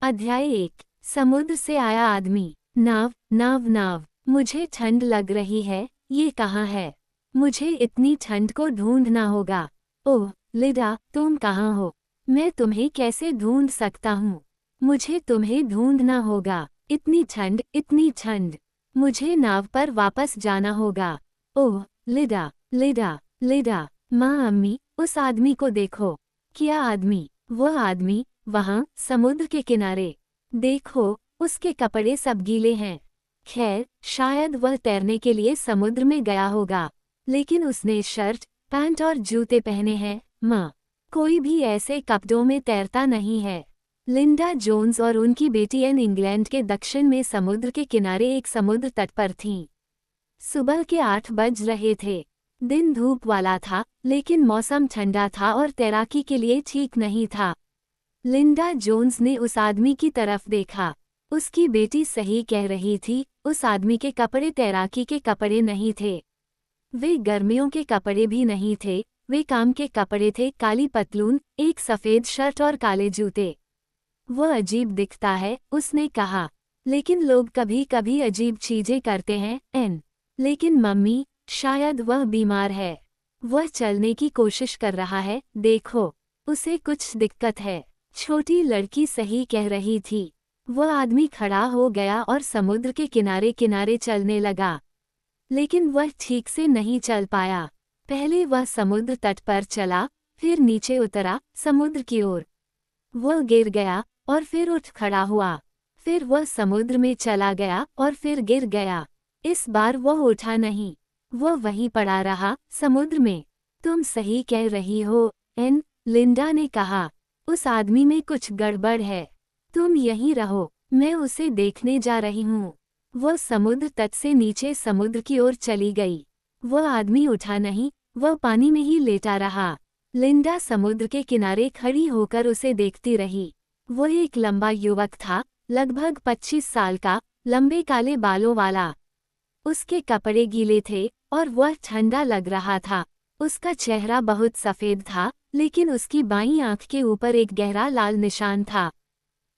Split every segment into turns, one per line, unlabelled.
अध्याय 1। समुद्र से आया आदमी। नाव नाव नाव। मुझे ठंड लग रही है, ये कहाँ है? मुझे इतनी ठंड को ढूंढना होगा। ओह लिडा, तुम कहाँ हो? मैं तुम्हें कैसे ढूंढ सकता हूँ? मुझे तुम्हें ढूंढना होगा। इतनी ठंड, इतनी ठंड। मुझे नाव पर वापस जाना होगा। ओह लिडा लिडा लिडा। माँ अम्मी, उस आदमी को देखो। क्या आदमी? वह आदमी वहाँ समुद्र के किनारे। देखो, उसके कपड़े सब गीले हैं। खैर, शायद वह तैरने के लिए समुद्र में गया होगा, लेकिन उसने शर्ट, पैंट और जूते पहने हैं। माँ, कोई भी ऐसे कपड़ों में तैरता नहीं है। लिंडा जोन्स और उनकी बेटी एन इंग्लैंड के दक्षिण में समुद्र के किनारे एक समुद्र तट पर थीं। सुबह के 8 बज रहे थे। दिन धूप वाला था, लेकिन मौसम ठंडा था और तैराकी के लिए ठीक नहीं था। लिंडा जोन्स ने उस आदमी की तरफ देखा। उसकी बेटी सही कह रही थी, उस आदमी के कपड़े तैराकी के कपड़े नहीं थे। वे गर्मियों के कपड़े भी नहीं थे, वे काम के कपड़े थे। काली पतलून, एक सफ़ेद शर्ट और काले जूते। वह अजीब दिखता है, उसने कहा। लेकिन लोग कभी कभी अजीब चीजें करते हैं, एन। लेकिन मम्मी, शायद वह बीमार है। वह चलने की कोशिश कर रहा है, देखो। उसे कुछ दिक्कत है। छोटी लड़की सही कह रही थी। वह आदमी खड़ा हो गया और समुद्र के किनारे किनारे चलने लगा। लेकिन वह ठीक से नहीं चल पाया। पहले वह समुद्र तट पर चला, फिर नीचे उतरा, समुद्र की ओर। वह गिर गया और फिर उठ खड़ा हुआ। फिर वह समुद्र में चला गया और फिर गिर गया। इस बार वह उठा नहीं। वह वहीं पड़ा रहा, समुद्र में। तुम सही कह रही हो, एन, लिंडा ने कहा। उस आदमी में कुछ गड़बड़ है। तुम यहीं रहो, मैं उसे देखने जा रही हूँ। वह समुद्र तट से नीचे समुद्र की ओर चली गई। वह आदमी उठा नहीं, वह पानी में ही लेटा रहा। लिंडा समुद्र के किनारे खड़ी होकर उसे देखती रही। वह एक लंबा युवक था, लगभग 25 साल का, लंबे काले बालों वाला। उसके कपड़े गीले थे और वह ठंडा लग रहा था। उसका चेहरा बहुत सफ़ेद था, लेकिन उसकी बाईं आंख के ऊपर एक गहरा लाल निशान था।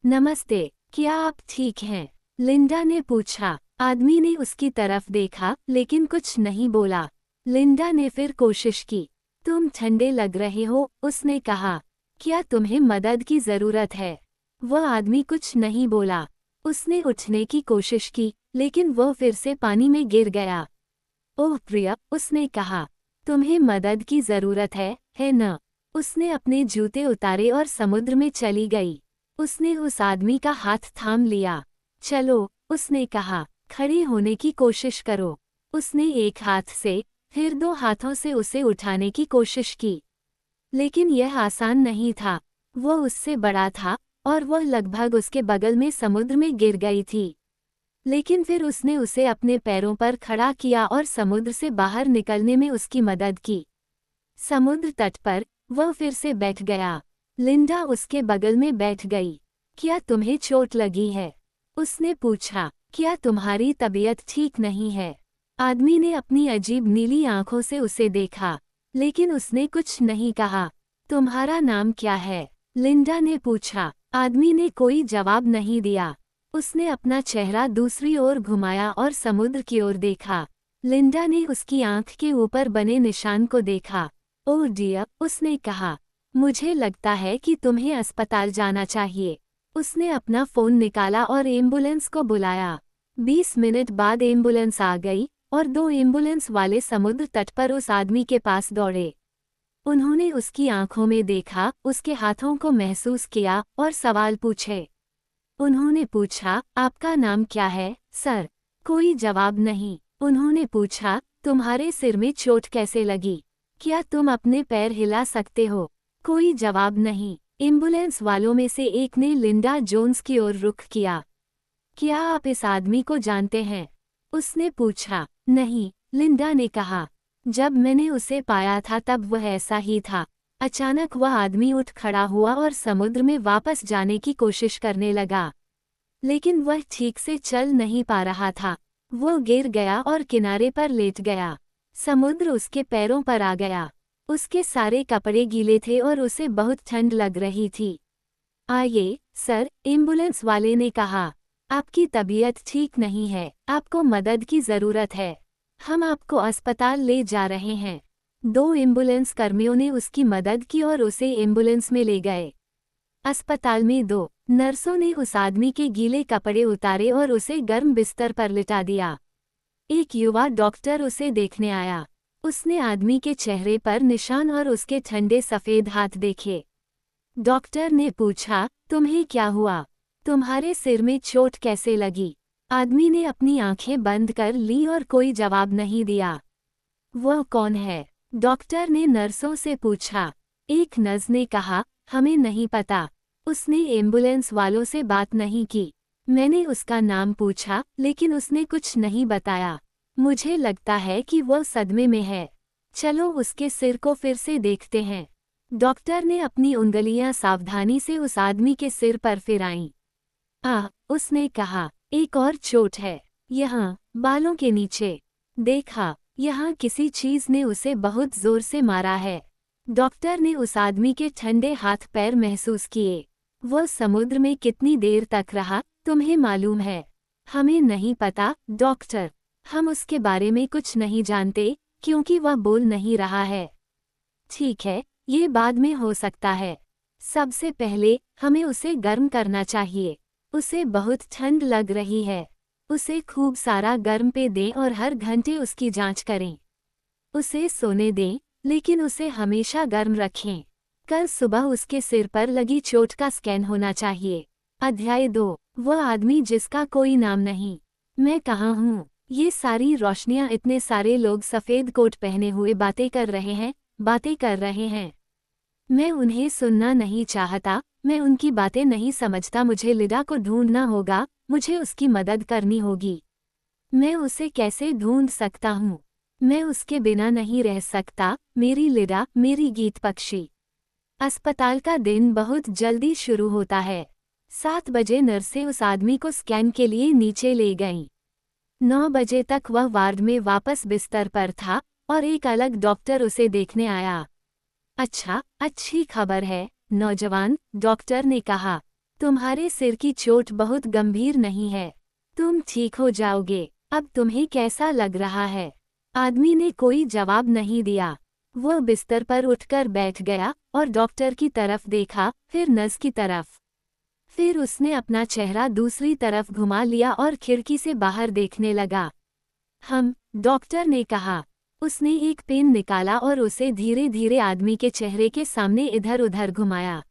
नमस्ते, क्या आप ठीक हैं? लिंडा ने पूछा। आदमी ने उसकी तरफ देखा, लेकिन कुछ नहीं बोला। लिंडा ने फिर कोशिश की। तुम ठंडे लग रहे हो, उसने कहा। क्या तुम्हें मदद की ज़रूरत है? वह आदमी कुछ नहीं बोला। उसने उठने की कोशिश की, लेकिन वह फिर से पानी में गिर गया। ओह प्रिया, उसने कहा। तुम्हें मदद की ज़रूरत है न? उसने अपने जूते उतारे और समुद्र में चली गई। उसने उस आदमी का हाथ थाम लिया। चलो, उसने कहा, खड़े होने की कोशिश करो। उसने एक हाथ से, फिर 2 हाथों से उसे उठाने की कोशिश की। लेकिन यह आसान नहीं था। वह उससे बड़ा था और वह लगभग उसके बगल में समुद्र में गिर गई थी। लेकिन फिर उसने उसे अपने पैरों पर खड़ा किया और समुद्र से बाहर निकलने में उसकी मदद की। समुद्र तट पर वह फिर से बैठ गया। लिंडा उसके बगल में बैठ गई। क्या तुम्हें चोट लगी है? उसने पूछा। क्या तुम्हारी तबीयत ठीक नहीं है? आदमी ने अपनी अजीब नीली आंखों से उसे देखा, लेकिन उसने कुछ नहीं कहा। तुम्हारा नाम क्या है? लिंडा ने पूछा। आदमी ने कोई जवाब नहीं दिया। उसने अपना चेहरा दूसरी ओर घुमाया और समुद्र की ओर देखा। लिंडा ने उसकी आंख के ऊपर बने निशान को देखा। ओह डियर, उसने कहा। मुझे लगता है कि तुम्हें अस्पताल जाना चाहिए। उसने अपना फ़ोन निकाला और एम्बुलेंस को बुलाया। 20 मिनट बाद एम्बुलेंस आ गई और 2 एम्बुलेंस वाले समुद्र तट पर उस आदमी के पास दौड़े। उन्होंने उसकी आंखों में देखा, उसके हाथों को महसूस किया और सवाल पूछे। उन्होंने पूछा, आपका नाम क्या है, सर? कोई जवाब नहीं। उन्होंने पूछा, तुम्हारे सिर में चोट कैसे लगी? क्या तुम अपने पैर हिला सकते हो? कोई जवाब नहीं। एम्बुलेंस वालों में से एक ने लिंडा जोन्स की ओर रुख किया। क्या आप इस आदमी को जानते हैं? उसने पूछा। नहीं, लिंडा ने कहा। जब मैंने उसे पाया था तब वह ऐसा ही था। अचानक वह आदमी उठ खड़ा हुआ और समुद्र में वापस जाने की कोशिश करने लगा। लेकिन वह ठीक से चल नहीं पा रहा था। वह गिर गया और किनारे पर लेट गया। समुद्र उसके पैरों पर आ गया। उसके सारे कपड़े गीले थे और उसे बहुत ठंड लग रही थी। आइए, सर, एम्बुलेंस वाले ने कहा, आपकी तबीयत ठीक नहीं है, आपको मदद की ज़रूरत है। हम आपको अस्पताल ले जा रहे हैं। 2 एम्बुलेंस कर्मियों ने उसकी मदद की और उसे एम्बुलेंस में ले गए। अस्पताल में 2 नर्सों ने उस आदमी के गीले कपड़े उतारे और उसे गर्म बिस्तर पर लिटा दिया। एक युवा डॉक्टर उसे देखने आया। उसने आदमी के चेहरे पर निशान और उसके ठंडे सफ़ेद हाथ देखे। डॉक्टर ने पूछा, तुम्हें क्या हुआ? तुम्हारे सिर में चोट कैसे लगी? आदमी ने अपनी आंखें बंद कर ली और कोई जवाब नहीं दिया। वह कौन है? डॉक्टर ने नर्सों से पूछा। एक नर्स ने कहा, हमें नहीं पता। उसने एम्बुलेंस वालों से बात नहीं की। मैंने उसका नाम पूछा, लेकिन उसने कुछ नहीं बताया। मुझे लगता है कि वह सदमे में है। चलो उसके सिर को फिर से देखते हैं। डॉक्टर ने अपनी उंगलियां सावधानी से उस आदमी के सिर पर फिराईं। उसने कहा, एक और चोट है। यहाँ, बालों के नीचे। देखा, यहाँ किसी चीज ने उसे बहुत जोर से मारा है। डॉक्टर ने उस आदमी के ठंडे हाथ पैर महसूस किए। वह समुद्र में कितनी देर तक रहा, तुम्हें मालूम है? हमें नहीं पता, डॉक्टर। हम उसके बारे में कुछ नहीं जानते, क्योंकि वह बोल नहीं रहा है। ठीक है, ये बाद में हो सकता है। सबसे पहले, हमें उसे गर्म करना चाहिए। उसे बहुत ठंड लग रही है। उसे खूब सारा गर्म पे दें और हर घंटे उसकी जांच करें। उसे सोने दें, लेकिन उसे हमेशा गर्म रखें। कल सुबह उसके सिर पर लगी चोट का स्कैन होना चाहिए। अध्याय 2, वह आदमी जिसका कोई नाम नहीं। मैं कहाँ हूँ? ये सारी रोशनियाँ, इतने सारे लोग सफ़ेद कोट पहने हुए बातें कर रहे हैं। मैं उन्हें सुनना नहीं चाहता, मैं उनकी बातें नहीं समझता। मुझे लिडा को ढूंढना होगा, मुझे उसकी मदद करनी होगी। मैं उसे कैसे ढूंढ सकता हूँ? मैं उसके बिना नहीं रह सकता, मेरी लिडा, मेरी गीत पक्षी। अस्पताल का दिन बहुत जल्दी शुरू होता है। 7 बजे नर्सें उस आदमी को स्कैन के लिए नीचे ले गईं। 9 बजे तक वह वार्ड में वापस बिस्तर पर था और एक अलग डॉक्टर उसे देखने आया। अच्छा, अच्छी खबर है, नौजवान, डॉक्टर ने कहा। तुम्हारे सिर की चोट बहुत गंभीर नहीं है। तुम ठीक हो जाओगे। अब तुम्हें कैसा लग रहा है? आदमी ने कोई जवाब नहीं दिया। वह बिस्तर पर उठकर बैठ गया और डॉक्टर की तरफ देखा, फिर नर्स की तरफ। फिर उसने अपना चेहरा दूसरी तरफ घुमा लिया और खिड़की से बाहर देखने लगा। डॉक्टर ने कहा। उसने एक पेन निकाला और उसे धीरे धीरे आदमी के चेहरे के सामने इधर उधर घुमाया।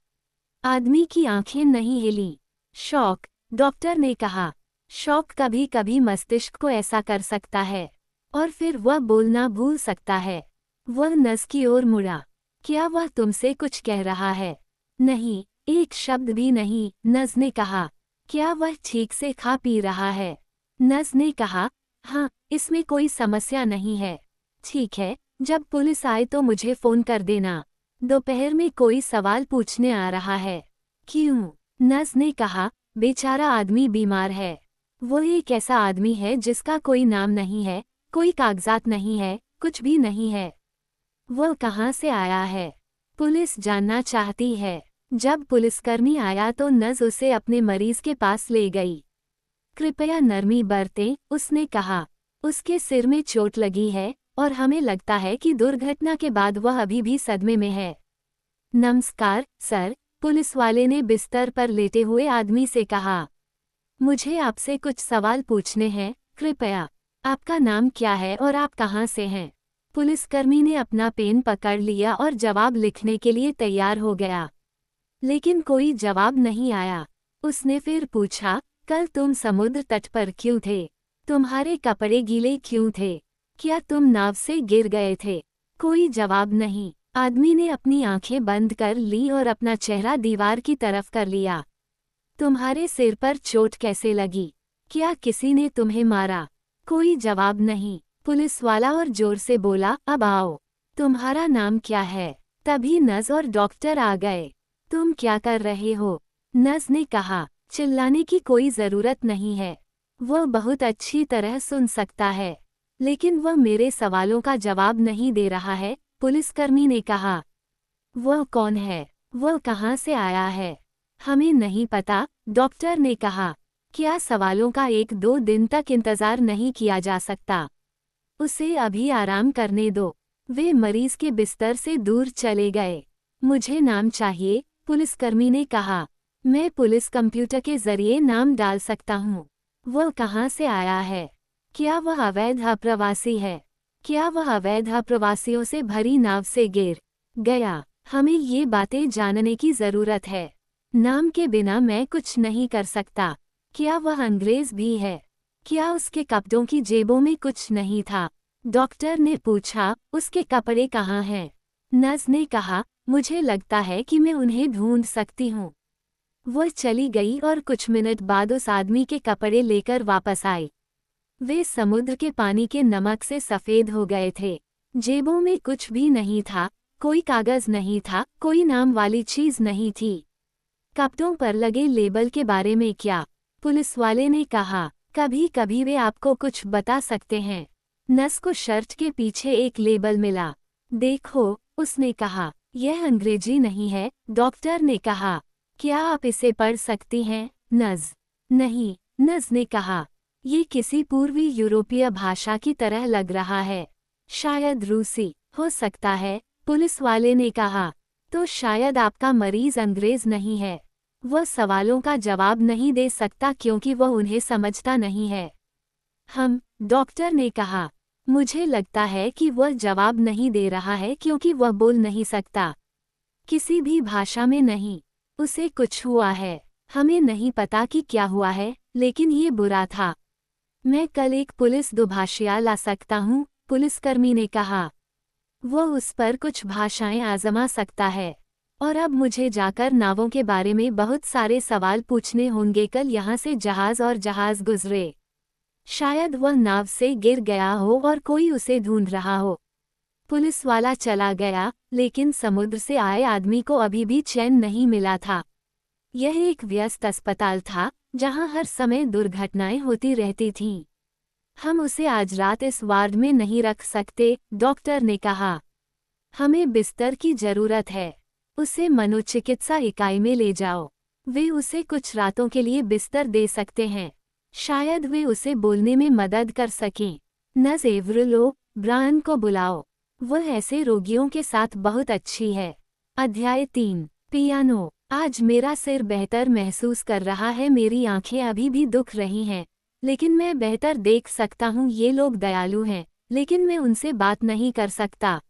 आदमी की आंखें नहीं हिलीं। शॉक, डॉक्टर ने कहा। शॉक कभी कभी मस्तिष्क को ऐसा कर सकता है और फिर वह बोलना भूल सकता है। वह नस की ओर मुड़ा। क्या वह तुमसे कुछ कह रहा है? नहीं, एक शब्द भी नहीं, नस ने कहा। क्या वह ठीक से खा पी रहा है? नस ने कहा, हाँ, इसमें कोई समस्या नहीं है। ठीक है, जब पुलिस आए तो मुझे फ़ोन कर देना। दोपहर में कोई सवाल पूछने आ रहा है। क्यों? नस ने कहा, बेचारा आदमी बीमार है। वो एक ऐसा आदमी है जिसका कोई नाम नहीं है, कोई कागजात नहीं है, कुछ भी नहीं है। वह कहाँ से आया है? पुलिस जानना चाहती है। जब पुलिसकर्मी आया तो नस उसे अपने मरीज के पास ले गई। कृपया नरमी बरतें, उसने कहा। उसके सिर में चोट लगी है और हमें लगता है कि दुर्घटना के बाद वह अभी भी सदमे में है। नमस्कार, सर, पुलिस वाले ने बिस्तर पर लेटे हुए आदमी से कहा। मुझे आपसे कुछ सवाल पूछने हैं, कृपया। आपका नाम क्या है और आप कहाँ से हैं? पुलिसकर्मी ने अपना पेन पकड़ लिया और जवाब लिखने के लिए तैयार हो गया। लेकिन कोई जवाब नहीं आया। उसने फिर पूछा, कल तुम समुद्र तट पर क्यों थे? तुम्हारे कपड़े गीले क्यों थे? क्या तुम नाव से गिर गए थे? कोई जवाब नहीं। आदमी ने अपनी आंखें बंद कर ली और अपना चेहरा दीवार की तरफ कर लिया। तुम्हारे सिर पर चोट कैसे लगी? क्या किसी ने तुम्हें मारा? कोई जवाब नहीं। पुलिस वाला और जोर से बोला, अब आओ। तुम्हारा नाम क्या है? तभी नस और डॉक्टर आ गए। तुम क्या कर रहे हो? नस ने कहा। चिल्लाने की कोई जरूरत नहीं है। वह बहुत अच्छी तरह सुन सकता है। लेकिन वह मेरे सवालों का जवाब नहीं दे रहा है, पुलिसकर्मी ने कहा। वह कौन है? वह कहाँ से आया है? हमें नहीं पता, डॉक्टर ने कहा। क्या सवालों का 1-2 दिन तक इंतजार नहीं किया जा सकता? उसे अभी आराम करने दो। वे मरीज के बिस्तर से दूर चले गए। मुझे नाम चाहिए, पुलिसकर्मी ने कहा। मैं पुलिस कंप्यूटर के जरिए नाम डाल सकता हूँ। वह कहाँ से आया है? क्या वह अवैध अप्रवासी है? क्या वह अवैध अप्रवासियों से भरी नाव से गिर गया? हमें ये बातें जानने की जरूरत है। नाम के बिना मैं कुछ नहीं कर सकता। क्या वह अंग्रेज भी है? क्या उसके कपड़ों की जेबों में कुछ नहीं था? डॉक्टर ने पूछा, उसके कपड़े कहाँ हैं? नर्स ने कहा, मुझे लगता है कि मैं उन्हें ढूंढ सकती हूँ। वह चली गई और कुछ मिनट बाद उस आदमी के कपड़े लेकर वापस आई। वे समुद्र के पानी के नमक से सफेद हो गए थे। जेबों में कुछ भी नहीं था, कोई कागज नहीं था, कोई नाम वाली चीज नहीं थी। कपड़ों पर लगे लेबल के बारे में क्या? पुलिस वाले ने कहा, कभी कभी वे आपको कुछ बता सकते हैं। नर्स को शर्ट के पीछे एक लेबल मिला। देखो, उसने कहा, यह अंग्रेजी नहीं है, डॉक्टर ने कहा। क्या आप इसे पढ़ सकती हैं? नर्स, नहीं, नर्स ने कहा। ये किसी पूर्वी यूरोपीय भाषा की तरह लग रहा है। शायद रूसी हो सकता है, पुलिस वाले ने कहा। तो शायद आपका मरीज अंग्रेज नहीं है। वह सवालों का जवाब नहीं दे सकता क्योंकि वह उन्हें समझता नहीं है। डॉक्टर ने कहा। मुझे लगता है कि वह जवाब नहीं दे रहा है क्योंकि वह बोल नहीं सकता। किसी भी भाषा में नहीं। उसे कुछ हुआ है। हमें नहीं पता कि क्या हुआ है, लेकिन ये बुरा था। मैं कल एक पुलिस दुभाषिया ला सकता हूँ, पुलिसकर्मी ने कहा। वह उस पर कुछ भाषाएं आजमा सकता है। और अब मुझे जाकर नावों के बारे में बहुत सारे सवाल पूछने होंगे। कल यहाँ से जहाज और जहाज गुजरे। शायद वह नाव से गिर गया हो और कोई उसे ढूंढ रहा हो। पुलिस वाला चला गया, लेकिन समुद्र से आए आदमी को अभी भी चैन नहीं मिला था। यह एक व्यस्त अस्पताल था, जहां हर समय दुर्घटनाएं होती रहती थीं। हम उसे आज रात इस वार्ड में नहीं रख सकते, डॉक्टर ने कहा। हमें बिस्तर की जरूरत है। उसे मनोचिकित्सा इकाई में ले जाओ। वे उसे कुछ रातों के लिए बिस्तर दे सकते हैं। शायद वे उसे बोलने में मदद कर सकें। नर्स एवरिल ओब्रायन को बुलाओ। वह ऐसे रोगियों के साथ बहुत अच्छी है। अध्याय 3। पियानो। आज मेरा सिर बेहतर महसूस कर रहा है। मेरी आंखें अभी भी दुख रही हैं, लेकिन मैं बेहतर देख सकता हूँ। ये लोग दयालु हैं, लेकिन मैं उनसे बात नहीं कर सकता।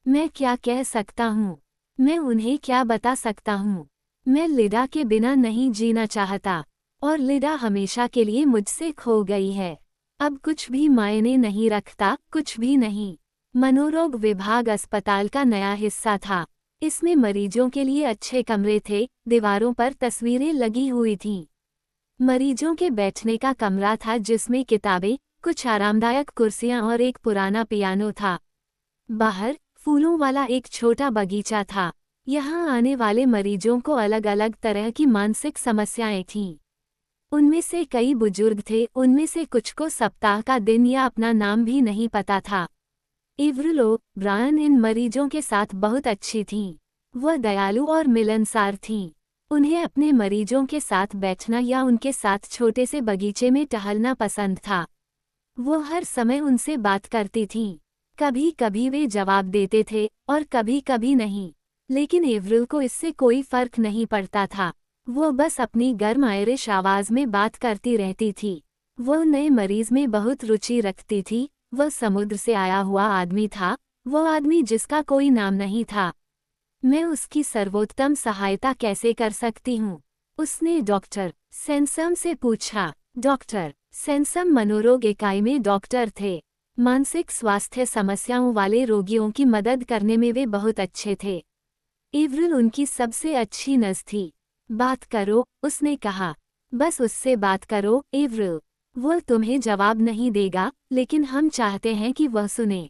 मैं क्या कह सकता हूँ? मैं उन्हें क्या बता सकता हूँ? मैं लिडा के बिना नहीं जीना चाहता, और लिडा हमेशा के लिए मुझसे खो गई है। अब कुछ भी मायने नहीं रखता, कुछ भी नहीं। मनोरोग विभाग अस्पताल का नया हिस्सा था। इसमें मरीजों के लिए अच्छे कमरे थे, दीवारों पर तस्वीरें लगी हुई थीं। मरीजों के बैठने का कमरा था जिसमें किताबें, कुछ आरामदायक कुर्सियां और एक पुराना पियानो था। बाहर फूलों वाला एक छोटा बगीचा था। यहाँ आने वाले मरीजों को अलग अलग तरह की मानसिक समस्याएं थीं। उनमें से कई बुजुर्ग थे, उनमें से कुछ को सप्ताह का दिन या अपना नाम भी नहीं पता था। एवरिल ओब्रायन इन मरीजों के साथ बहुत अच्छी थीं। वह दयालु और मिलनसार थीं। उन्हें अपने मरीजों के साथ बैठना या उनके साथ छोटे से बगीचे में टहलना पसंद था। वो हर समय उनसे बात करती थीं। कभी कभी वे जवाब देते थे और कभी कभी नहीं, लेकिन एवरिल को इससे कोई फर्क नहीं पड़ता था। वो बस अपनी गर्म आयरिश आवाज में बात करती रहती थी। वो नए मरीज में बहुत रुचि रखती थी। वह समुद्र से आया हुआ आदमी था, वो आदमी जिसका कोई नाम नहीं था। मैं उसकी सर्वोत्तम सहायता कैसे कर सकती हूँ? उसने डॉक्टर सेंसम से पूछा। डॉक्टर सेंसम मनोरोग इकाई में डॉक्टर थे। मानसिक स्वास्थ्य समस्याओं वाले रोगियों की मदद करने में वे बहुत अच्छे थे। एवरिल उनकी सबसे अच्छी नर्स थी। बात करो, उसने कहा। बस उससे बात करो, एवरिल। वह तुम्हें जवाब नहीं देगा, लेकिन हम चाहते हैं कि वह सुने।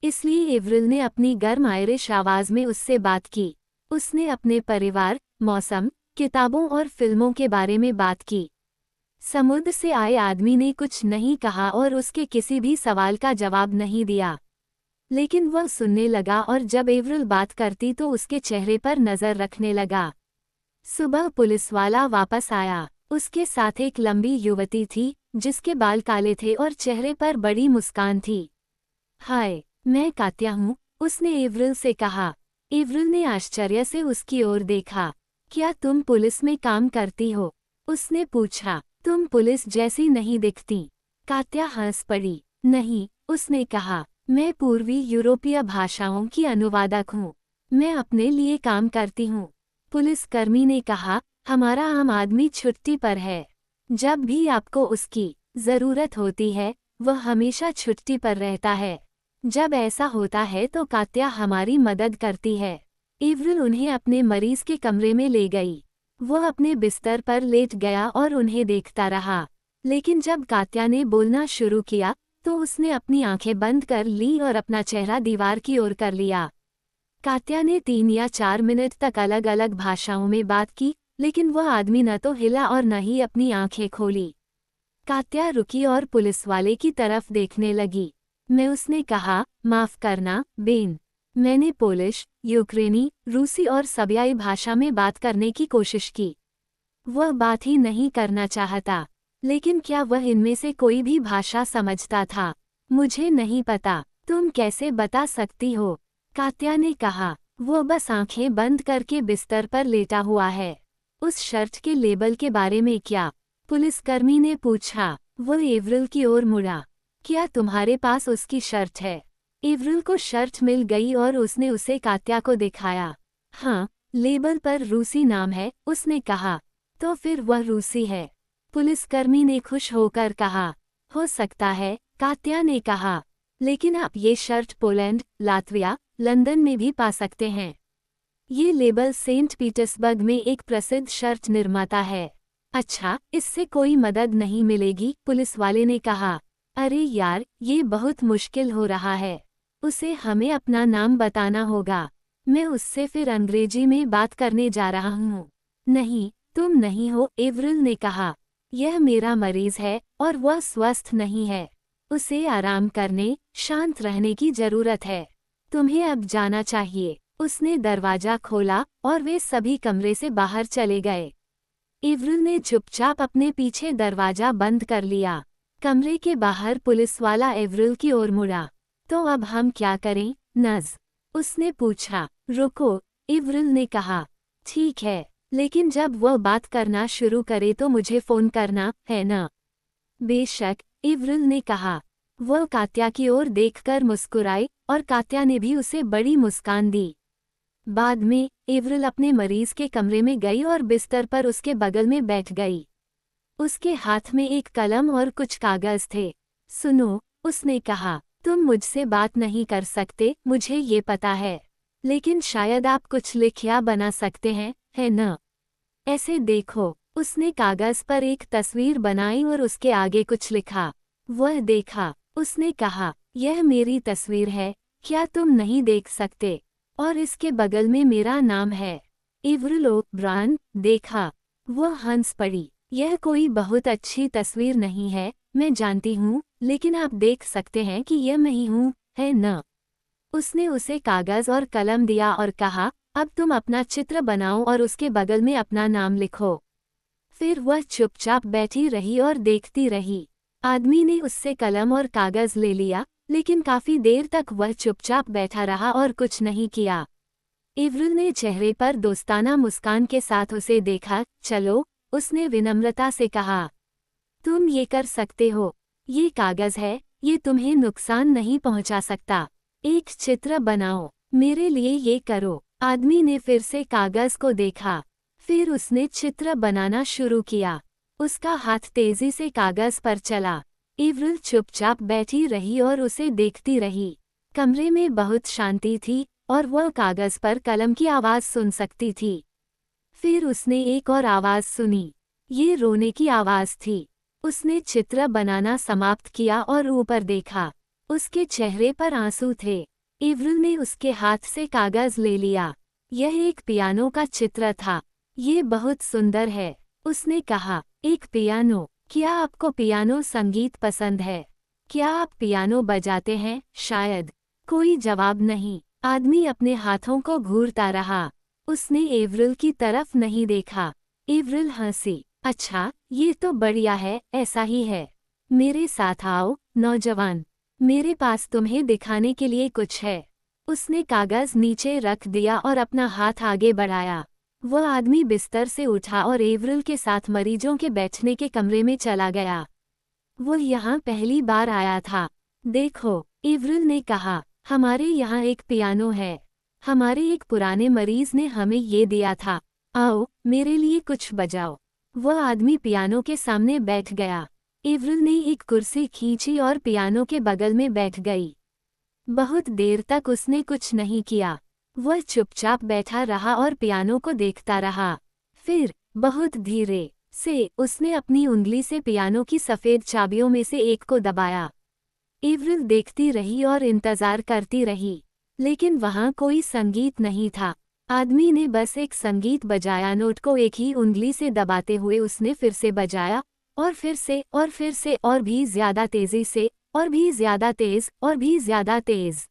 इसलिए एवरिल ने अपनी गर्म आयरिश आवाज में उससे बात की। उसने अपने परिवार, मौसम, किताबों और फिल्मों के बारे में बात की। समुद्र से आए आदमी ने कुछ नहीं कहा और उसके किसी भी सवाल का जवाब नहीं दिया, लेकिन वह सुनने लगा और जब एवरिल बात करती तो उसके चेहरे पर नजर रखने लगा। सुबह पुलिस वाला वापस आया। उसके साथ एक लंबी युवती थी जिसके बाल काले थे और चेहरे पर बड़ी मुस्कान थी। हाय, मैं कात्या हूँ, उसने एवरिल से कहा। एवरिल ने आश्चर्य से उसकी ओर देखा। क्या तुम पुलिस में काम करती हो? उसने पूछा। तुम पुलिस जैसी नहीं दिखती। कात्या हंस पड़ी। नहीं, उसने कहा, मैं पूर्वी यूरोपीय भाषाओं की अनुवादक हूँ। मैं अपने लिए काम करती हूँ। पुलिसकर्मी ने कहा, हमारा आम आदमी छुट्टी पर है। जब भी आपको उसकी जरूरत होती है, वह हमेशा छुट्टी पर रहता है। जब ऐसा होता है तो कात्या हमारी मदद करती है। एवरिल उन्हें अपने मरीज के कमरे में ले गई। वह अपने बिस्तर पर लेट गया और उन्हें देखता रहा। लेकिन जब कात्या ने बोलना शुरू किया तो उसने अपनी आंखें बंद कर ली और अपना चेहरा दीवार की ओर कर लिया। कात्या ने 3 या 4 मिनट तक अलग अलग भाषाओं में बात की, लेकिन वह आदमी न तो हिला और न ही अपनी आंखें खोली। कात्या रुकी और पुलिस वाले की तरफ देखने लगी। मैं उसने कहा, माफ करना, बेन। मैंने पोलिश, यूक्रेनी, रूसी और सर्बियाई भाषा में बात करने की कोशिश की। वह बात ही नहीं करना चाहता। लेकिन क्या वह इनमें से कोई भी भाषा समझता था? मुझे नहीं पता। तुम कैसे बता सकती हो? कात्या ने कहा। वो बस आंखें बंद करके बिस्तर पर लेटा हुआ है। उस शर्ट के लेबल के बारे में क्या? पुलिसकर्मी ने पूछा। वो एवरिल की ओर मुड़ा। क्या तुम्हारे पास उसकी शर्ट है? एवरिल को शर्ट मिल गई और उसने उसे कात्या को दिखाया। हाँ, लेबल पर रूसी नाम है, उसने कहा। तो फिर वह रूसी है। पुलिसकर्मी ने खुश होकर कहा। हो सकता है, कात्या ने कहा। लेकिन आप ये शर्ट पोलैंड, लातविया, लंदन में भी पा सकते हैं। ये लेबल सेंट पीटर्सबर्ग में एक प्रसिद्ध शर्ट निर्माता है। अच्छा, इससे कोई मदद नहीं मिलेगी, पुलिस वाले ने कहा। अरे यार, ये बहुत मुश्किल हो रहा है। उसे हमें अपना नाम बताना होगा। मैं उससे फिर अंग्रेजी में बात करने जा रहा हूँ। नहीं, तुम नहीं हो, एवरिल ने कहा। यह मेरा मरीज है और वह स्वस्थ नहीं है। उसे आराम करने, शांत रहने की जरूरत है। तुम्हें अब जाना चाहिए। उसने दरवाजा खोला और वे सभी कमरे से बाहर चले गए। एवरिल ने चुपचाप अपने पीछे दरवाजा बंद कर लिया। कमरे के बाहर पुलिस वाला एवरिल की ओर मुड़ा। तो अब हम क्या करें, नज? उसने पूछा। रुको, एवरिल ने कहा। ठीक है, लेकिन जब वह बात करना शुरू करे तो मुझे फोन करना, है ना? बेशक, एवरिल ने कहा। वह कात्या की ओर देखकर मुस्कुराई और कात्या ने भी उसे बड़ी मुस्कान दी। बाद में, एवरिल अपने मरीज के कमरे में गई और बिस्तर पर उसके बगल में बैठ गई। उसके हाथ में एक कलम और कुछ कागज थे। सुनो, उसने कहा, तुम मुझसे बात नहीं कर सकते, मुझे ये पता है। लेकिन शायद आप कुछ लिख या बना सकते हैं, है न? ऐसे देखो। उसने कागज पर एक तस्वीर बनाई और उसके आगे कुछ लिखा। वह देखा। उसने कहा, यह मेरी तस्वीर है, क्या तुम नहीं देख सकते? और इसके बगल में मेरा नाम है, एवरिल ओ'ब्रायन। देखा। वह हंस पड़ी। यह कोई बहुत अच्छी तस्वीर नहीं है, मैं जानती हूँ, लेकिन आप देख सकते हैं कि यह मैं ही हूँ, है न? उसने उसे कागज और कलम दिया और कहा, अब तुम अपना चित्र बनाओ और उसके बगल में अपना नाम लिखो। फिर वह चुपचाप बैठी रही और देखती रही। आदमी ने उससे कलम और कागज ले लिया, लेकिन काफी देर तक वह चुपचाप बैठा रहा और कुछ नहीं किया। एवरिल ने चेहरे पर दोस्ताना मुस्कान के साथ उसे देखा। चलो, उसने विनम्रता से कहा। तुम ये कर सकते हो। ये कागज है, ये तुम्हें नुकसान नहीं पहुंचा सकता। एक चित्र बनाओ, मेरे लिए ये करो। आदमी ने फिर से कागज को देखा। फिर उसने चित्र बनाना शुरू किया। उसका हाथ तेजी से कागज पर चला। एवरिल चुपचाप बैठी रही और उसे देखती रही। कमरे में बहुत शांति थी और वह कागज पर कलम की आवाज सुन सकती थी। फिर उसने एक और आवाज सुनी। ये रोने की आवाज थी। उसने चित्र बनाना समाप्त किया और ऊपर देखा। उसके चेहरे पर आंसू थे। एवरिल ने उसके हाथ से कागज ले लिया। यह एक पियानो का चित्र था। ये बहुत सुंदर है, उसने कहा। एक पियानो? क्या आपको पियानो संगीत पसंद है? क्या आप पियानो बजाते हैं? शायद। कोई जवाब नहीं। आदमी अपने हाथों को घूरता रहा। उसने एवरिल की तरफ नहीं देखा। एवरिल हंसी। अच्छा, ये तो बढ़िया है, ऐसा ही है। मेरे साथ आओ, नौजवान। मेरे पास तुम्हें दिखाने के लिए कुछ है। उसने कागज नीचे रख दिया और अपना हाथ आगे बढ़ाया। वह आदमी बिस्तर से उठा और एवरिल के साथ मरीजों के बैठने के कमरे में चला गया। वो यहाँ पहली बार आया था। देखो, एवरिल ने कहा, हमारे यहाँ एक पियानो है। हमारे एक पुराने मरीज ने हमें ये दिया था। आओ, मेरे लिए कुछ बजाओ। वह आदमी पियानो के सामने बैठ गया। एवरिल ने एक कुर्सी खींची और पियानो के बगल में बैठ गई। बहुत देर तक उसने कुछ नहीं किया। वह चुपचाप बैठा रहा और पियानो को देखता रहा। फिर बहुत धीरे से उसने अपनी उंगली से पियानो की सफ़ेद चाबियों में से एक को दबाया। एवरिल देखती रही और इंतज़ार करती रही, लेकिन वहाँ कोई संगीत नहीं था। आदमी ने बस एक संगीत बजाया। नोट को एक ही उंगली से दबाते हुए उसने फिर से बजाया, और फिर से और फिर से, और भी ज़्यादा तेज़ी से, और भी ज़्यादा तेज़, और भी ज़्यादा तेज़।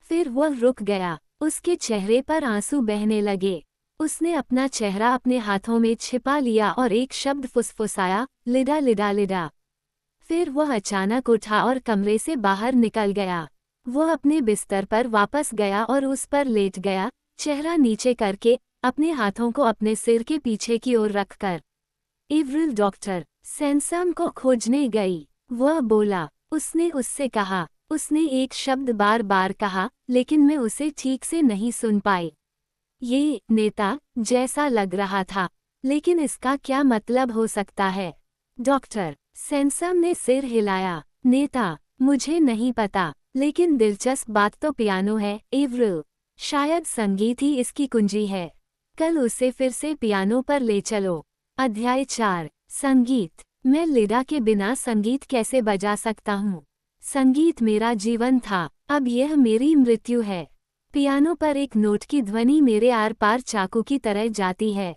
फिर वह रुक गया। उसके चेहरे पर आंसू बहने लगे। उसने अपना चेहरा अपने हाथों में छिपा लिया और एक शब्द फुसफुसाया, लिडा लिडा लिडा। फिर वह अचानक उठा और कमरे से बाहर निकल गया। वह अपने बिस्तर पर वापस गया और उस पर लेट गया, चेहरा नीचे करके, अपने हाथों को अपने सिर के पीछे की ओर रखकर। एवरिल डॉक्टर सैनसम को खोजने गई, वह बोला। उसने उससे कहा। उसने एक शब्द बार बार कहा, लेकिन मैं उसे ठीक से नहीं सुन पाई। ये नेता जैसा लग रहा था, लेकिन इसका क्या मतलब हो सकता है? डॉक्टर सैनसम ने सिर हिलाया। नेता, मुझे नहीं पता, लेकिन दिलचस्प बात तो पियानो है, एवरिल। शायद संगीत ही इसकी कुंजी है। कल उसे फिर से पियानो पर ले चलो। अध्याय 4। संगीत। मैं लिडा के बिना संगीत कैसे बजा सकता हूँ? संगीत मेरा जीवन था, अब यह मेरी मृत्यु है। पियानो पर एक नोट की ध्वनि मेरे आर पार चाकू की तरह जाती है।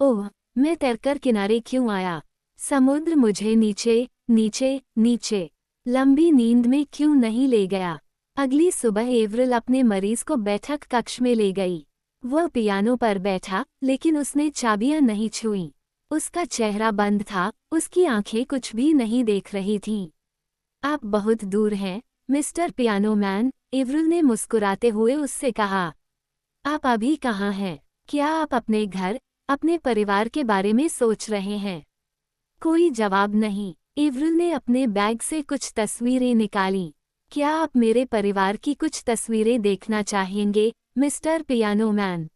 ओह, मैं तैरकर किनारे क्यों आया? समुद्र मुझे नीचे नीचे नीचे लंबी नींद में क्यों नहीं ले गया? अगली सुबह एवरिल अपने मरीज को बैठक कक्ष में ले गई। वह पियानो पर बैठा, लेकिन उसने चाबियां नहीं छुईं। उसका चेहरा बंद था, उसकी आंखें कुछ भी नहीं देख रही थीं। आप बहुत दूर हैं, मिस्टर पियानो मैन, एवरिल ने मुस्कुराते हुए उससे कहा। आप अभी कहाँ हैं? क्या आप अपने घर, अपने परिवार के बारे में सोच रहे हैं? कोई जवाब नहीं। एवरिल ने अपने बैग से कुछ तस्वीरें निकालीं। क्या आप मेरे परिवार की कुछ तस्वीरें देखना चाहेंगे, मिस्टर पियानो मैन?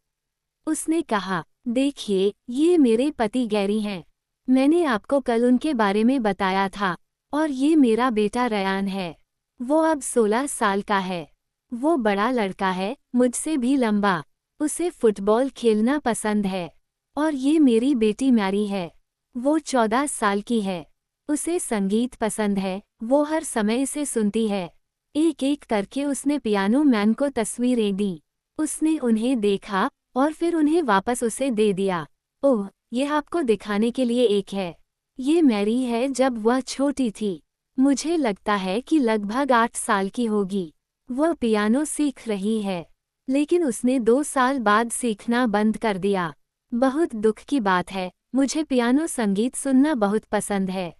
उसने कहा, देखिए, ये मेरे पति गैरी हैं। मैंने आपको कल उनके बारे में बताया था। और ये मेरा बेटा रयान है। वो अब 16 साल का है। वो बड़ा लड़का है, मुझसे भी लंबा। उसे फुटबॉल खेलना पसंद है। और ये मेरी बेटी मैरी है। वो 14 साल की है। उसे संगीत पसंद है, वो हर समय इसे सुनती है। एक एक करके उसने पियानो मैन को तस्वीरें दी। उसने उन्हें देखा और फिर उन्हें वापस उसे दे दिया। ओह, यह आपको दिखाने के लिए एक है। ये मैरी है जब वह छोटी थी। मुझे लगता है कि लगभग 8 साल की होगी। वह पियानो सीख रही है, लेकिन उसने 2 साल बाद सीखना बंद कर दिया। बहुत दुख की बात है, मुझे पियानो संगीत सुनना बहुत पसंद है।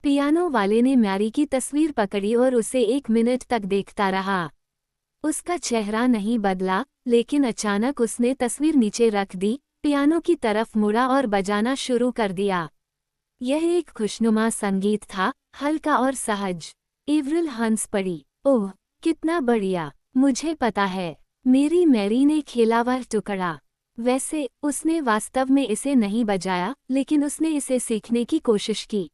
पियानो वाले ने मैरी की तस्वीर पकड़ी और उसे 1 मिनट तक देखता रहा। उसका चेहरा नहीं बदला, लेकिन अचानक उसने तस्वीर नीचे रख दी, पियानो की तरफ मुड़ा और बजाना शुरू कर दिया। यह एक खुशनुमा संगीत था, हल्का और सहज। एवरिल हंस पड़ी। ओह, कितना बढ़िया, मुझे पता है। मेरी मैरी ने खेला वह टुकड़ा। वैसे, उसने वास्तव में इसे नहीं बजाया, लेकिन उसने इसे सीखने की कोशिश की।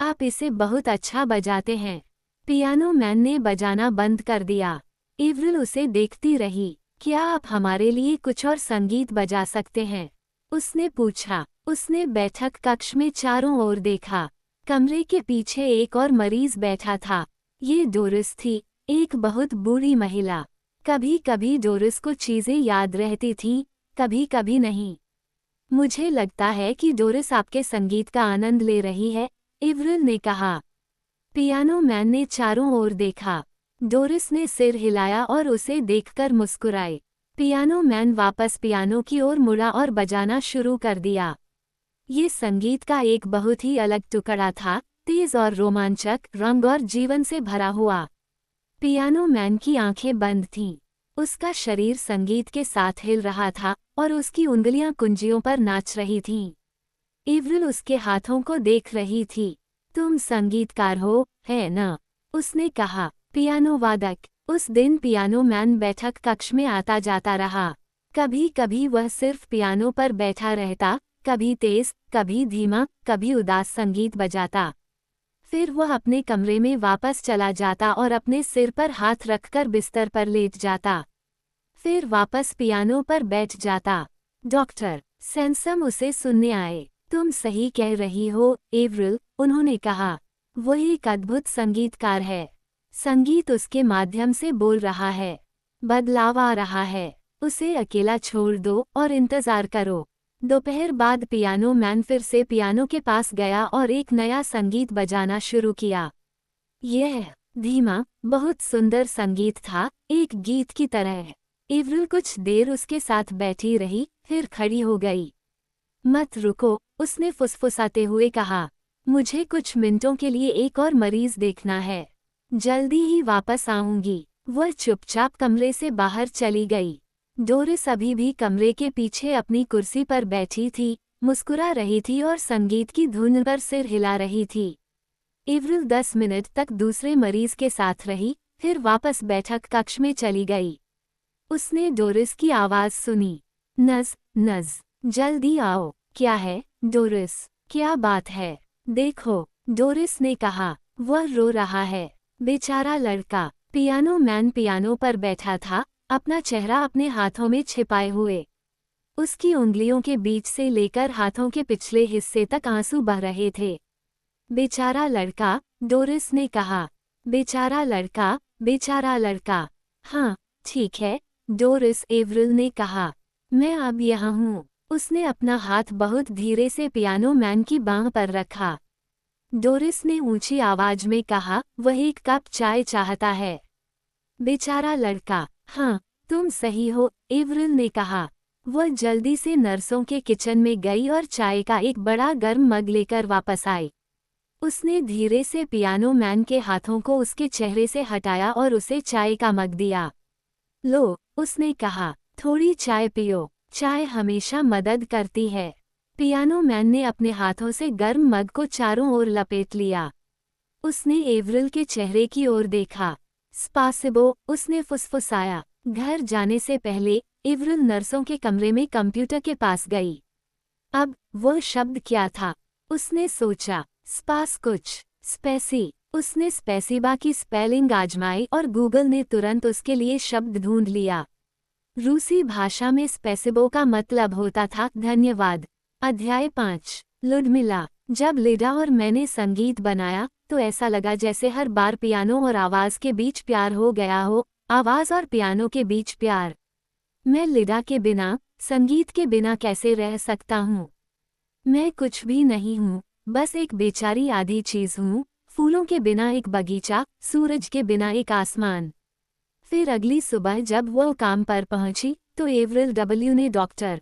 आप इसे बहुत अच्छा बजाते हैं। पियानो मैन ने बजाना बंद कर दिया। एवरिल उसे देखती रही। क्या आप हमारे लिए कुछ और संगीत बजा सकते हैं? उसने पूछा। उसने बैठक कक्ष में चारों ओर देखा। कमरे के पीछे एक और मरीज बैठा था। ये डोरिस थी, एक बहुत बूढ़ी महिला। कभी कभी डोरिस को चीजें याद रहती थीं, कभी कभी नहीं। मुझे लगता है कि डोरिस आपके संगीत का आनंद ले रही है, एवरिल ने कहा। पियानो मैन ने चारों ओर देखा। डोरिस ने सिर हिलाया और उसे देखकर मुस्कुराई। पियानो मैन वापस पियानो की ओर मुड़ा और बजाना शुरू कर दिया। ये संगीत का एक बहुत ही अलग टुकड़ा था, तेज और रोमांचक, रंग और जीवन से भरा हुआ। पियानो मैन की आंखें बंद थीं। उसका शरीर संगीत के साथ हिल रहा था और उसकी उंगलियां कुंजियों पर नाच रही थीं। एवरिल उसके हाथों को देख रही थी। तुम संगीतकार हो, है न? उसने कहा। पियानो वादक। उस दिन पियानो मैन बैठक कक्ष में आता जाता रहा। कभी कभी वह सिर्फ पियानो पर बैठा रहता, कभी तेज, कभी धीमा, कभी उदास संगीत बजाता। फिर वह अपने कमरे में वापस चला जाता और अपने सिर पर हाथ रखकर बिस्तर पर लेट जाता। फिर वापस पियानो पर बैठ जाता। डॉक्टर सैनसम उसे सुनने आए। तुम सही कह रही हो, एवरिल, उन्होंने कहा। वह एक अद्भुत संगीतकार है। संगीत उसके माध्यम से बोल रहा है। बदलाव आ रहा है। उसे अकेला छोड़ दो और इंतजार करो। दोपहर बाद पियानो मैन फिर से पियानो के पास गया और एक नया संगीत बजाना शुरू किया। यह धीमा, बहुत सुंदर संगीत था, एक गीत की तरह। एवरिल कुछ देर उसके साथ बैठी रही, फिर खड़ी हो गई। मत रुको, उसने फुसफुसाते हुए कहा। मुझे कुछ मिनटों के लिए एक और मरीज देखना है। जल्दी ही वापस आऊंगी। वह चुपचाप कमरे से बाहर चली गई। डोरिस अभी भी कमरे के पीछे अपनी कुर्सी पर बैठी थी, मुस्कुरा रही थी और संगीत की धुन पर सिर हिला रही थी। एवरिल 10 मिनट तक दूसरे मरीज के साथ रही, फिर वापस बैठक कक्ष में चली गई। उसने डोरिस की आवाज सुनी। नज, नज, जल्दी आओ। क्या है, डोरिस? क्या बात है? देखो, डोरिस ने कहा। वह रो रहा है। बेचारा लड़का। पियानो मैन पियानो पर बैठा था, अपना चेहरा अपने हाथों में छिपाए हुए। उसकी उंगलियों के बीच से लेकर हाथों के पिछले हिस्से तक आंसू बह रहे थे। बेचारा लड़का, डोरिस ने कहा। बेचारा लड़का, बेचारा लड़का। हाँ, ठीक है, डोरिस, एवरिल ने कहा। मैं अब यहाँ हूँ। उसने अपना हाथ बहुत धीरे से पियानो मैन की बांह पर रखा। डोरिस ने ऊंची आवाज में कहा, वह एक कप चाय चाहता है। बेचारा लड़का। हाँ, तुम सही हो, एवरिल ने कहा। वह जल्दी से नर्सों के किचन में गई और चाय का एक बड़ा गर्म मग लेकर वापस आई। उसने धीरे से पियानो मैन के हाथों को उसके चेहरे से हटाया और उसे चाय का मग दिया। लो, उसने कहा, थोड़ी चाय पियो, चाय हमेशा मदद करती है। पियानो मैन ने अपने हाथों से गर्म मग को चारों ओर लपेट लिया। उसने एवरिल के चेहरे की ओर देखा। स्पासिबो, उसने फुसफुसाया। घर जाने से पहले एवरिल नर्सों के कमरे में कंप्यूटर के पास गई। अब वह शब्द क्या था? उसने सोचा। स्पास कुछ स्पेसी। उसने स्पेसिबा की स्पेलिंग आजमाई और गूगल ने तुरंत उसके लिए शब्द ढूंढ लिया। रूसी भाषा में स्पेसिबो का मतलब होता था धन्यवाद। अध्याय 5। लुडमिला। जब लिडा और मैंने संगीत बनाया तो ऐसा लगा जैसे हर बार पियानो और आवाज के बीच प्यार हो गया हो, आवाज और पियानो के बीच प्यार। मैं लिडा के बिना, संगीत के बिना कैसे रह सकता हूँ? मैं कुछ भी नहीं हूँ, बस एक बेचारी आधी चीज हूँ, फूलों के बिना एक बगीचा, सूरज के बिना एक आसमान। फिर अगली सुबह जब वो काम पर पहुंची तो एवरिल डब्ल्यू ने डॉक्टर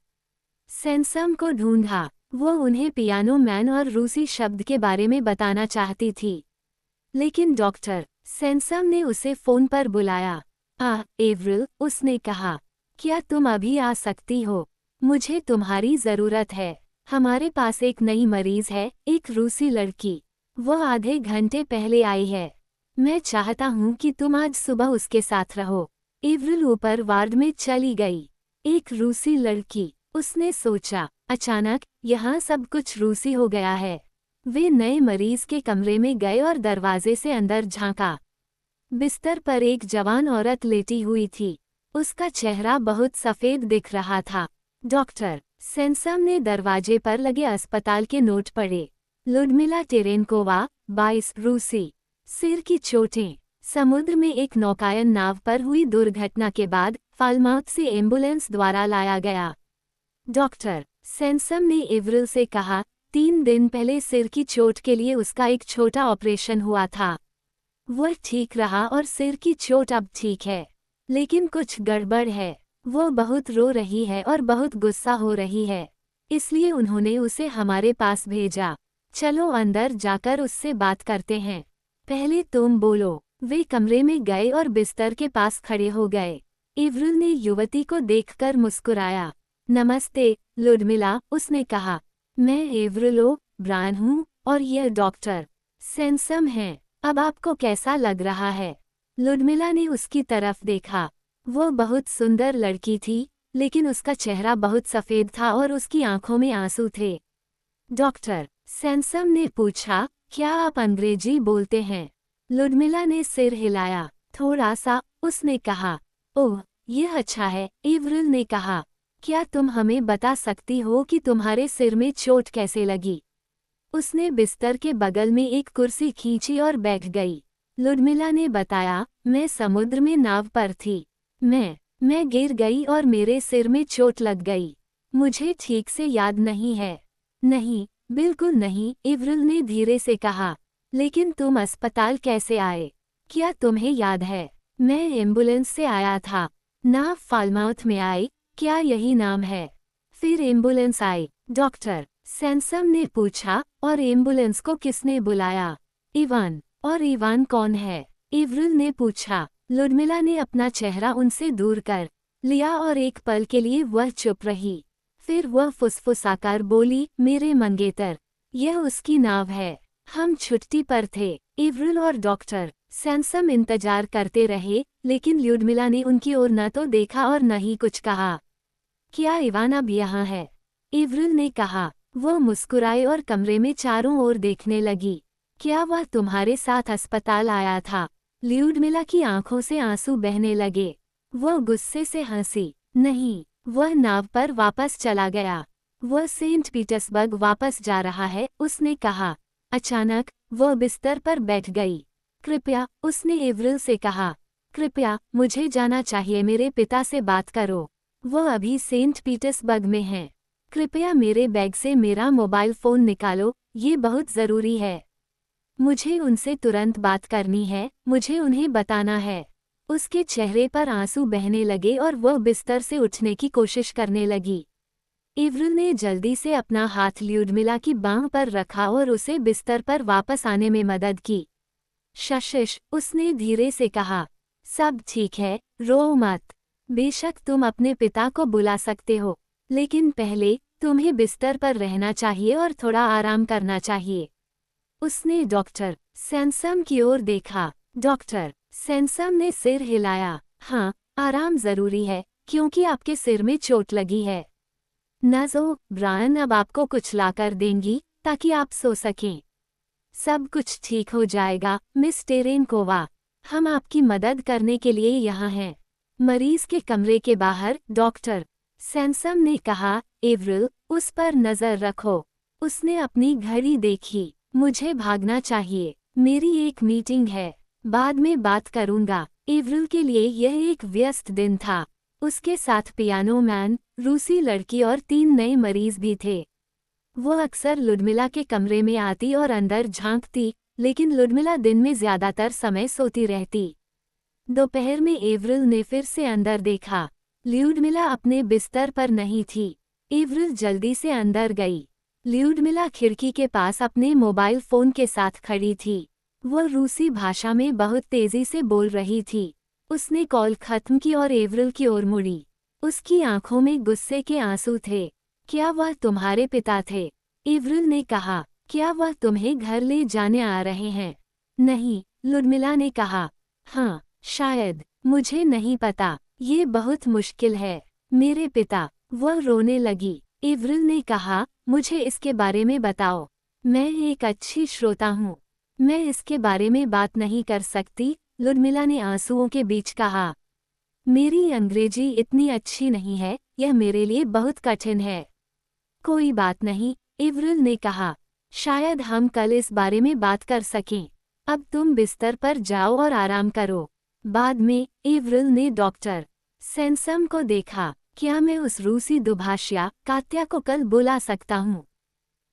सैनसम को ढूंढा। वो उन्हें पियानो मैन और रूसी शब्द के बारे में बताना चाहती थी, लेकिन डॉक्टर सैनसम ने उसे फोन पर बुलाया। एवरिल, उसने कहा, क्या तुम अभी आ सकती हो? मुझे तुम्हारी ज़रूरत है। हमारे पास एक नई मरीज है, एक रूसी लड़की। वह आधे घंटे पहले आई है। मैं चाहता हूँ कि तुम आज सुबह उसके साथ रहो। एवरिल ऊपर वार्ड में चली गई। एक रूसी लड़की, उसने सोचा। अचानक यहाँ सब कुछ रूसी हो गया है। वे नए मरीज के कमरे में गए और दरवाजे से अंदर झांका। बिस्तर पर एक जवान औरत लेटी हुई थी। उसका चेहरा बहुत सफेद दिख रहा था। डॉक्टर सैनसम ने दरवाजे पर लगे अस्पताल के नोट पढ़े। लुडमिला टेरेनकोवा, 22, रूसी। सिर की चोटें। समुद्र में एक नौकायन नाव पर हुई दुर्घटना के बाद फालमाउथ से एम्बुलेंस द्वारा लाया गया। डॉक्टर सैनसम ने एवरिल से कहा, 3 दिन पहले सिर की चोट के लिए उसका एक छोटा ऑपरेशन हुआ था। वह ठीक रहा और सिर की चोट अब ठीक है, लेकिन कुछ गड़बड़ है। वो बहुत रो रही है और बहुत गुस्सा हो रही है, इसलिए उन्होंने उसे हमारे पास भेजा। चलो अंदर जाकर उससे बात करते हैं। पहले तुम बोलो। वे कमरे में गए और बिस्तर के पास खड़े हो गए। एवरिल ने युवती को देखकर मुस्कुराया। नमस्ते, लुडमिला, उसने कहा। मैं एवरिल ब्रायन हूँ और यह डॉक्टर सैनसम है। अब आपको कैसा लग रहा है? लुडमिला ने उसकी तरफ देखा। वो बहुत सुंदर लड़की थी, लेकिन उसका चेहरा बहुत सफ़ेद था और उसकी आंखों में आंसू थे। डॉक्टर सैनसम ने पूछा, क्या आप अंग्रेजी बोलते हैं? लुडमिला ने सिर हिलाया। थोड़ा सा, उसने कहा। ओह, यह अच्छा है, एवरिल ने कहा। क्या तुम हमें बता सकती हो कि तुम्हारे सिर में चोट कैसे लगी? उसने बिस्तर के बगल में एक कुर्सी खींची और बैठ गई। लुडमिला ने बताया, मैं समुद्र में नाव पर थी। मैं गिर गई और मेरे सिर में चोट लग गई। मुझे ठीक से याद नहीं है। नहीं, बिल्कुल नहीं, एवरिल ने धीरे से कहा। लेकिन तुम अस्पताल कैसे आए? क्या तुम्हें याद है? मैं एम्बुलेंस से आया था। नाव फालमाउथ में आई, क्या यही नाम है? फिर एम्बुलेंस आई, डॉक्टर सैनसम ने पूछा, और एम्बुलेंस को किसने बुलाया? इवान। और इवान कौन है? एवरिल ने पूछा। लुडमिला ने अपना चेहरा उनसे दूर कर लिया और एक पल के लिए वह चुप रही। फिर वह फुसफुसाकर बोली, मेरे मंगेतर, यह उसकी नाव है। हम छुट्टी पर थे। एवरिल और डॉक्टर सैनसम इंतजार करते रहे, लेकिन लुडमिला ने उनकी ओर न तो देखा और न ही कुछ कहा। क्या इवान अब यहाँ है? एवरिल ने कहा। वो मुस्कुराए और कमरे में चारों ओर देखने लगी। क्या वह तुम्हारे साथ अस्पताल आया था? लुडमिला की आंखों से आंसू बहने लगे। वह गुस्से से हंसी। नहीं, वह नाव पर वापस चला गया। वह सेंट पीटर्सबर्ग वापस जा रहा है, उसने कहा। अचानक वह बिस्तर पर बैठ गई। कृपया, उसने एवरिल से कहा। कृपया, मुझे जाना चाहिए, मेरे पिता से बात करो। वह अभी सेंट पीटर्सबर्ग में हैं। कृपया मेरे बैग से मेरा मोबाइल फ़ोन निकालो, ये बहुत ज़रूरी है। मुझे उनसे तुरंत बात करनी है, मुझे उन्हें बताना है। उसके चेहरे पर आंसू बहने लगे और वह बिस्तर से उठने की कोशिश करने लगी। एवरिल ने जल्दी से अपना हाथ लुडमिला की बांह पर रखा और उसे बिस्तर पर वापस आने में मदद की। शशिश, उसने धीरे से कहा। सब ठीक है, रो मत। बेशक तुम अपने पिता को बुला सकते हो, लेकिन पहले तुम्हें बिस्तर पर रहना चाहिए और थोड़ा आराम करना चाहिए। उसने डॉक्टर सैनसम की ओर देखा। डॉक्टर सैनसम ने सिर हिलाया। हाँ, आराम जरूरी है, क्योंकि आपके सिर में चोट लगी है। नजो, ब्रायन अब आपको कुछ लाकर देंगी, ताकि आप सो सकें। सब कुछ ठीक हो जाएगा, मिस टेरेनकोवा। हम आपकी मदद करने के लिए यहाँ हैं। मरीज के कमरे के बाहर डॉक्टर सैनसम ने कहा। एवरिल, उस पर नजर रखो। उसने अपनी घड़ी देखी। मुझे भागना चाहिए, मेरी एक मीटिंग है। बाद में बात करूंगा। एवरिल के लिए यह एक व्यस्त दिन था। उसके साथ पियानो मैन, रूसी लड़की और 3 नए मरीज भी थे। वो अक्सर लुडमिला के कमरे में आती और अंदर झांकती, लेकिन लुडमिला दिन में ज्यादातर समय सोती रहती। दोपहर में एवरिल ने फिर से अंदर देखा। लुडमिला अपने बिस्तर पर नहीं थी। एवरिल जल्दी से अंदर गई। लुडमिला खिड़की के पास अपने मोबाइल फोन के साथ खड़ी थी। वो रूसी भाषा में बहुत तेजी से बोल रही थी। उसने कॉल खत्म की और एवरिल की ओर मुड़ी। उसकी आंखों में गुस्से के आंसू थे। क्या वह तुम्हारे पिता थे? एवरिल ने कहा। क्या वह तुम्हें घर ले जाने आ रहे हैं? नहीं, लुडमिला ने कहा। हाँ, शायद, मुझे नहीं पता, ये बहुत मुश्किल है। मेरे पिता। वह रोने लगी। एवरिल ने कहा, मुझे इसके बारे में बताओ। मैं एक अच्छी श्रोता हूँ। मैं इसके बारे में बात नहीं कर सकती, लुडमिला ने आंसुओं के बीच कहा। मेरी अंग्रेजी इतनी अच्छी नहीं है, यह मेरे लिए बहुत कठिन है। कोई बात नहीं, एवरिल ने कहा। शायद हम कल इस बारे में बात कर सकें। अब तुम बिस्तर पर जाओ और आराम करो। बाद में, एवरिल ने डॉक्टर सैनसम को देखा। क्या मैं उस रूसी दुभाषिया कात्या को कल बुला सकता हूँ?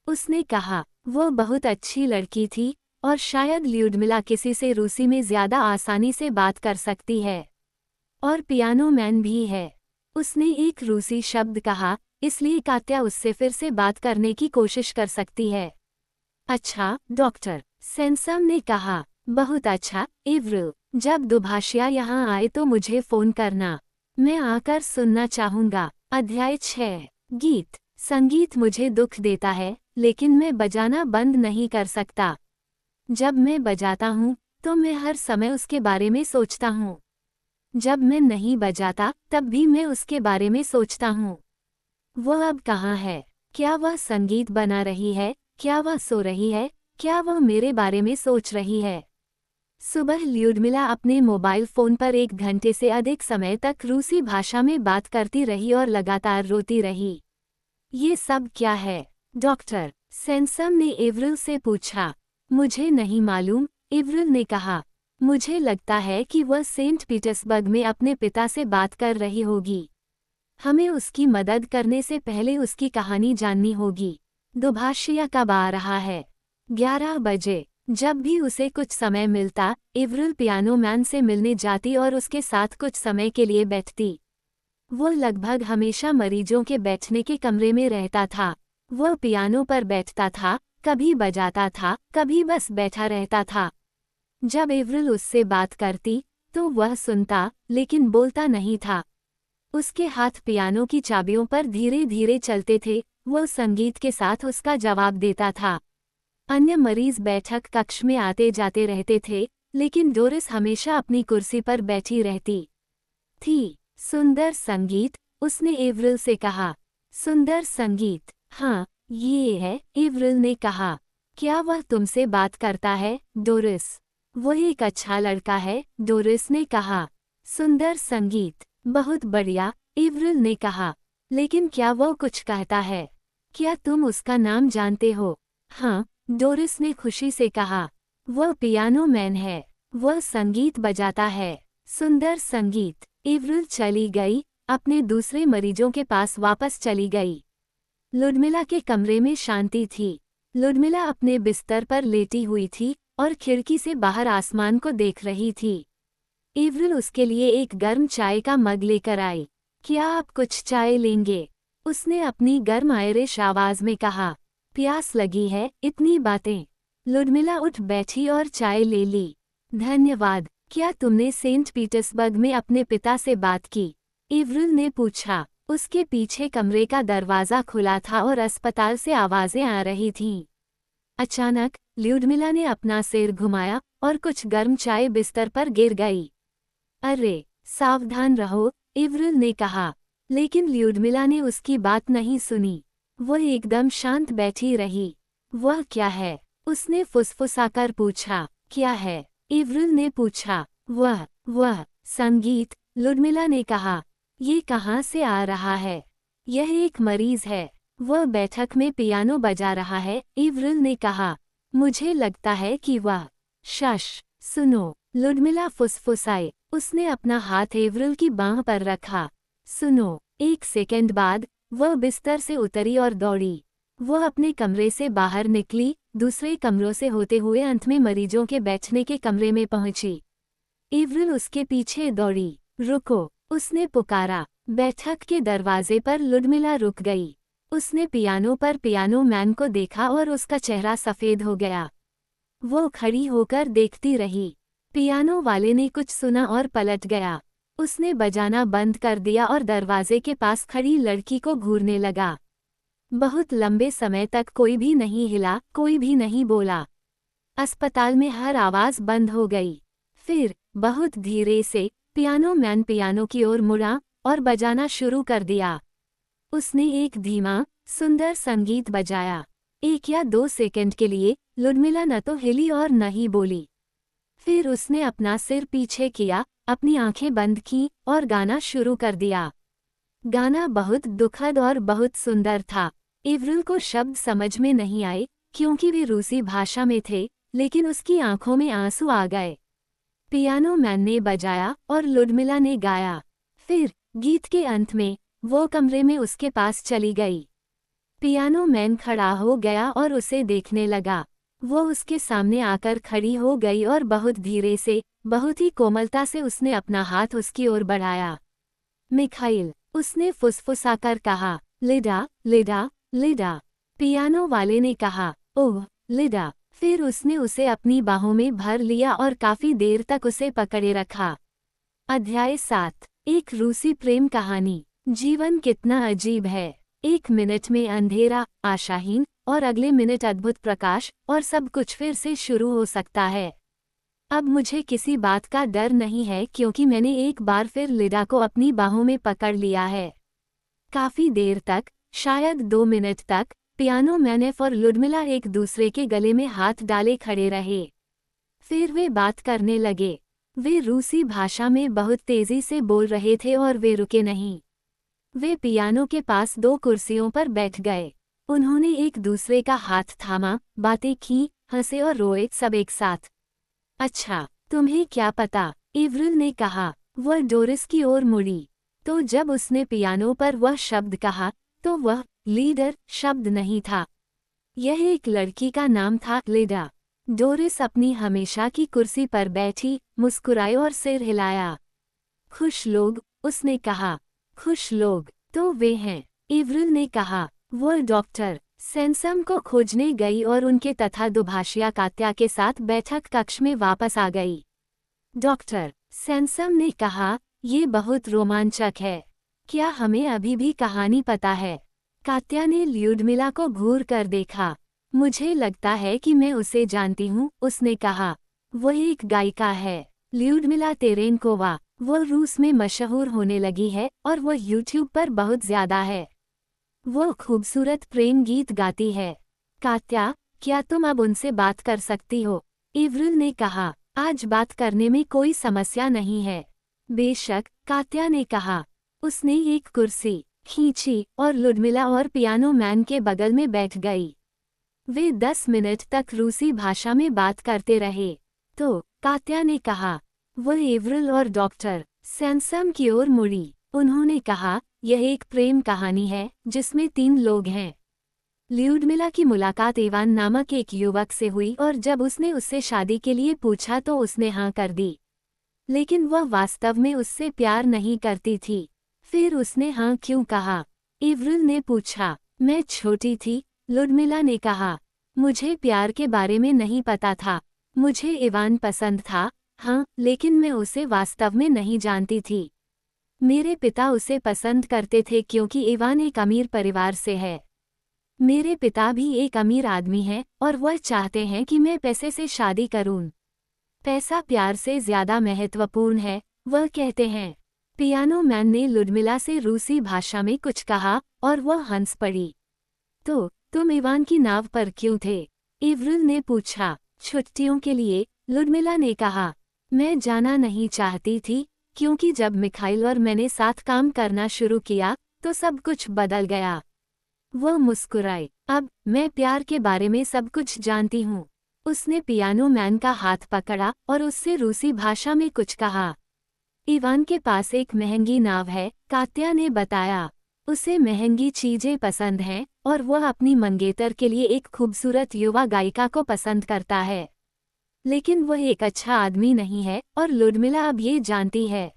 उसने कहा। वो बहुत अच्छी लड़की थी, और शायद लुडमिला किसी से रूसी में ज्यादा आसानी से बात कर सकती है। और पियानो मैन भी है। उसने एक रूसी शब्द कहा, इसलिए कात्या उससे फिर से बात करने की कोशिश कर सकती है। अच्छा, डॉक्टर, सेंसम ने कहा। बहुत अच्छा, एवरिल, जब दुभाषिया यहाँ आए तो मुझे फोन करना। मैं आकर सुनना चाहूंगा। अध्याय 6। गीत। संगीत मुझे दुख देता है, लेकिन मैं बजाना बंद नहीं कर सकता। जब मैं बजाता हूँ, तो मैं हर समय उसके बारे में सोचता हूँ। जब मैं नहीं बजाता, तब भी मैं उसके बारे में सोचता हूँ। वो अब कहाँ है? क्या वह संगीत बना रही है? क्या वह सो रही है? क्या वह मेरे बारे में सोच रही है? सुबह ल्यूडमिला अपने मोबाइल फोन पर 1 घंटे से अधिक समय तक रूसी भाषा में बात करती रही और लगातार रोती रही। ये सब क्या है? डॉक्टर सेंसम ने एवरिल से पूछा। मुझे नहीं मालूम, एवरिल ने कहा। मुझे लगता है कि वह सेंट पीटर्सबर्ग में अपने पिता से बात कर रही होगी। हमें उसकी मदद करने से पहले उसकी कहानी जाननी होगी। दुभाषिया कब आ रहा है? 11 बजे। जब भी उसे कुछ समय मिलता, एवरिल पियानो मैन से मिलने जाती और उसके साथ कुछ समय के लिए बैठती। वो लगभग हमेशा मरीजों के बैठने के कमरे में रहता था। वह पियानो पर बैठता था, कभी बजाता था, कभी बस बैठा रहता था। जब एवरिल उससे बात करती, तो वह सुनता, लेकिन बोलता नहीं था। उसके हाथ पियानो की चाबियों पर धीरे धीरे चलते थे, वो संगीत के साथ उसका जवाब देता था। अन्य मरीज बैठक कक्ष में आते जाते रहते थे, लेकिन डोरिस हमेशा अपनी कुर्सी पर बैठी रहती थी। सुंदर संगीत, उसने एवरिल से कहा। सुंदर संगीत, हाँ, ये है, एवरिल ने कहा। क्या वह तुमसे बात करता है, डोरिस? वो एक अच्छा लड़का है, डोरिस ने कहा। सुंदर संगीत, बहुत बढ़िया, एवरिल ने कहा। लेकिन क्या वो कुछ कहता है? क्या तुम उसका नाम जानते हो? हाँ, डोरिस ने खुशी से कहा। वह पियानो मैन है। वह संगीत बजाता है। सुंदर संगीत। एवरिल चली गई, अपने दूसरे मरीजों के पास वापस चली गई। लुडमिला के कमरे में शांति थी। लुडमिला अपने बिस्तर पर लेटी हुई थी और खिड़की से बाहर आसमान को देख रही थी। एवरिल उसके लिए एक गर्म चाय का मग लेकर आई। क्या आप कुछ चाय लेंगे? उसने अपनी गर्म आयरिश आवाज में कहा। प्यास लगी है, इतनी बातें। लुडमिला उठ बैठी और चाय ले ली। धन्यवाद। क्या तुमने सेंट पीटर्सबर्ग में अपने पिता से बात की? एवरिल ने पूछा। उसके पीछे कमरे का दरवाजा खुला था और अस्पताल से आवाजें आ रही थीं। अचानक ल्यूडमिला ने अपना सिर घुमाया और कुछ गर्म चाय बिस्तर पर गिर गई। अरे, सावधान रहो, एवरिल ने कहा। लेकिन ल्यूडमिला ने उसकी बात नहीं सुनी। वह एकदम शांत बैठी रही। वह क्या है? उसने फुसफुसाकर पूछा। क्या है? एवरिल ने पूछा। वह संगीत, लुडमिला ने कहा। ये कहाँ से आ रहा है? यह एक मरीज है। वह बैठक में पियानो बजा रहा है, एवरिल ने कहा। मुझे लगता है कि वह। शश, सुनो, लुडमिला फुसफुसाई। उसने अपना हाथ एवरिल की बांह पर रखा। सुनो, 1 सेकंड बाद, वह बिस्तर से उतरी और दौड़ी। वह अपने कमरे से बाहर निकली, दूसरे कमरों से होते हुए अंत में मरीजों के बैठने के कमरे में पहुंची। एवरिल उसके पीछे दौड़ी। रुको, उसने पुकारा। बैठक के दरवाजे पर लुडमिला रुक गई। उसने पियानो पर पियानो मैन को देखा और उसका चेहरा सफेद हो गया। वो खड़ी होकर देखती रही। पियानो वाले ने कुछ सुना और पलट गया। उसने बजाना बंद कर दिया और दरवाजे के पास खड़ी लड़की को घूरने लगा। बहुत लंबे समय तक कोई भी नहीं हिला, कोई भी नहीं बोला। अस्पताल में हर आवाज बंद हो गई। फिर, बहुत धीरे से, पियानो मैन पियानो की ओर मुड़ा और बजाना शुरू कर दिया। उसने एक धीमा, सुंदर संगीत बजाया। 1 या 2 सेकंड के लिए, लुडमिला न तो हिली और न ही बोली। फिर उसने अपना सिर पीछे किया, अपनी आंखें बंद की और गाना शुरू कर दिया। गाना बहुत दुखद और बहुत सुंदर था। एवरिल को शब्द समझ में नहीं आए, क्योंकि वे रूसी भाषा में थे, लेकिन उसकी आंखों में आंसू आ गए। पियानो मैन ने बजाया और लुडमिला ने गाया। फिर, गीत के अंत में, वो कमरे में उसके पास चली गई। पियानो मैन खड़ा हो गया और उसे देखने लगा। वो उसके सामने आकर खड़ी हो गई और बहुत धीरे से, बहुत ही कोमलता से उसने अपना हाथ उसकी ओर बढ़ाया। मिखाइल, उसने फुसफुसाकर कहा, लिडा, लिडा, लिडा। पियानो वाले ने कहा, ओह, लिडा। फिर उसने उसे अपनी बाहों में भर लिया और काफी देर तक उसे पकड़े रखा। अध्याय 7। एक रूसी प्रेम कहानी। जीवन कितना अजीब है। एक मिनट में अंधेरा, आशाहीन, और अगले मिनट अद्भुत प्रकाश, और सब कुछ फिर से शुरू हो सकता है। अब मुझे किसी बात का डर नहीं है क्योंकि मैंने एक बार फिर लिडा को अपनी बाहों में पकड़ लिया है। काफी देर तक, शायद 2 मिनट तक, पियानो मैन और लुडमिला एक दूसरे के गले में हाथ डाले खड़े रहे। फिर वे बात करने लगे। वे रूसी भाषा में बहुत तेजी से बोल रहे थे और वे रुके नहीं। वे पियानो के पास 2 कुर्सियों पर बैठ गए। उन्होंने एक दूसरे का हाथ थामा, बातें की, हंसे और रोए, सब एक साथ। अच्छा, तुम्हें क्या पता, एवरिल ने कहा। वह डोरिस की ओर मुड़ी। तो जब उसने पियानो पर वह शब्द कहा, तो वह लीडर शब्द नहीं था। यह एक लड़की का नाम था, लिडा। डोरिस अपनी हमेशा की कुर्सी पर बैठी, मुस्कुराई और सिर हिलाया। खुश लोग, उसने कहा। खुश लोग तो वे हैं, एवरिल ने कहा। वह डॉक्टर सैनसम को खोजने गई और उनके तथा दुभाषिया कात्या के साथ बैठक कक्ष में वापस आ गई। डॉक्टर सैनसम ने कहा, ये बहुत रोमांचक है। क्या हमें अभी भी कहानी पता है? कात्या ने ल्यूडमिला को घूर कर देखा। मुझे लगता है कि मैं उसे जानती हूँ, उसने कहा। वह एक गायिका है, ल्यूडमिला तेरेनकोवा। वह रूस में मशहूर होने लगी है और वह यूट्यूब पर बहुत ज्यादा है। वो खूबसूरत प्रेम गीत गाती है। कात्या, क्या तुम अब उनसे बात कर सकती हो? एवरिल ने कहा। आज बात करने में कोई समस्या नहीं है। बेशक, कात्या ने कहा। उसने एक कुर्सी खींची और लुडमिला और पियानो मैन के बगल में बैठ गई। वे 10 मिनट तक रूसी भाषा में बात करते रहे। तो कात्या ने कहा। वह एवरिल और डॉक्टर सैनसम की ओर मुड़ी। उन्होंने कहा, यह एक प्रेम कहानी है जिसमें 3 लोग हैं। ल्यूडमिला की मुलाकात इवान नामक एक युवक से हुई और जब उसने उससे शादी के लिए पूछा तो उसने हाँ कर दी। लेकिन वह वास्तव में उससे प्यार नहीं करती थी। फिर उसने हाँ क्यों कहा? एवरिल ने पूछा। मैं छोटी थी, लुडमिला ने कहा। मुझे प्यार के बारे में नहीं पता था। मुझे इवान पसंद था, हाँ, लेकिन मैं उसे वास्तव में नहीं जानती थी। मेरे पिता उसे पसंद करते थे क्योंकि इवान एक अमीर परिवार से है। मेरे पिता भी एक अमीर आदमी हैं और वह चाहते हैं कि मैं पैसे से शादी करूं। पैसा प्यार से ज्यादा महत्वपूर्ण है, वह कहते हैं। पियानो मैन ने लुडमिला से रूसी भाषा में कुछ कहा और वह हंस पड़ी। तो तुम इवान की नाव पर क्यों थे? एवरिल ने पूछा। छुट्टियों के लिए, लुडमिला ने कहा। मैं जाना नहीं चाहती थी क्योंकि जब मिखाइल और मैंने साथ काम करना शुरू किया तो सब कुछ बदल गया। वह मुस्कुराई। अब मैं प्यार के बारे में सब कुछ जानती हूँ। उसने पियानो मैन का हाथ पकड़ा और उससे रूसी भाषा में कुछ कहा। इवान के पास एक महंगी नाव है, कात्या ने बताया। उसे महंगी चीजें पसंद हैं और वह अपनी मंगेतर के लिए एक खूबसूरत युवा गायिका को पसंद करता है। लेकिन वह एक अच्छा आदमी नहीं है और लुडमिला अब ये जानती है।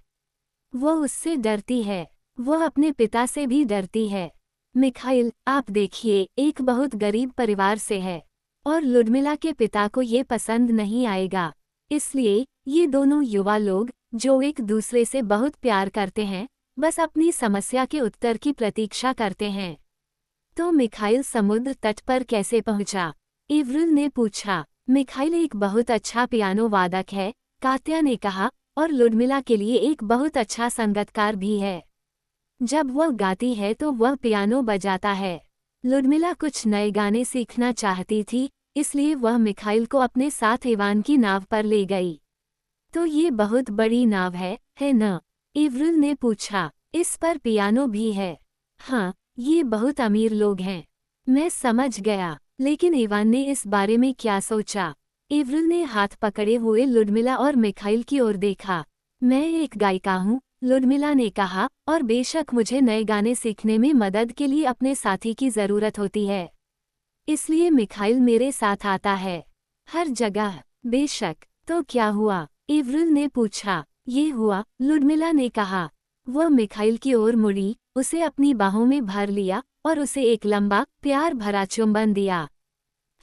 वह उससे डरती है। वह अपने पिता से भी डरती है। मिखाइल, आप देखिए, एक बहुत गरीब परिवार से है और लुडमिला के पिता को ये पसंद नहीं आएगा। इसलिए ये दोनों युवा लोग, जो एक दूसरे से बहुत प्यार करते हैं, बस अपनी समस्या के उत्तर की प्रतीक्षा करते हैं। तो मिखाइल समुद्र तट पर कैसे पहुंचा? एवरिल ने पूछा। मिखाइल एक बहुत अच्छा पियानो वादक है, कात्या ने कहा, और लुडमिला के लिए एक बहुत अच्छा संगीतकार भी है। जब वह गाती है तो वह पियानो बजाता है। लुडमिला कुछ नए गाने सीखना चाहती थी, इसलिए वह मिखाइल को अपने साथ इवान की नाव पर ले गई। तो ये बहुत बड़ी नाव है न? एवरिल ने पूछा। इस पर पियानो भी है। हाँ, ये बहुत अमीर लोग हैं। मैं समझ गया, लेकिन इवान ने इस बारे में क्या सोचा? एवरिल ने हाथ पकड़े हुए लुडमिला और मिखाइल की ओर देखा। मैं एक गायिका हूँ, लुडमिला ने कहा, और बेशक मुझे नए गाने सीखने में मदद के लिए अपने साथी की जरूरत होती है। इसलिए मिखाइल मेरे साथ आता है हर जगह। बेशक, तो क्या हुआ? एवरिल ने पूछा। ये हुआ, लुडमिला ने कहा। वह मिखाइल की ओर मुड़ी, उसे अपनी बाहों में भर लिया और उसे एक लंबा प्यार भरा चुंबन दिया।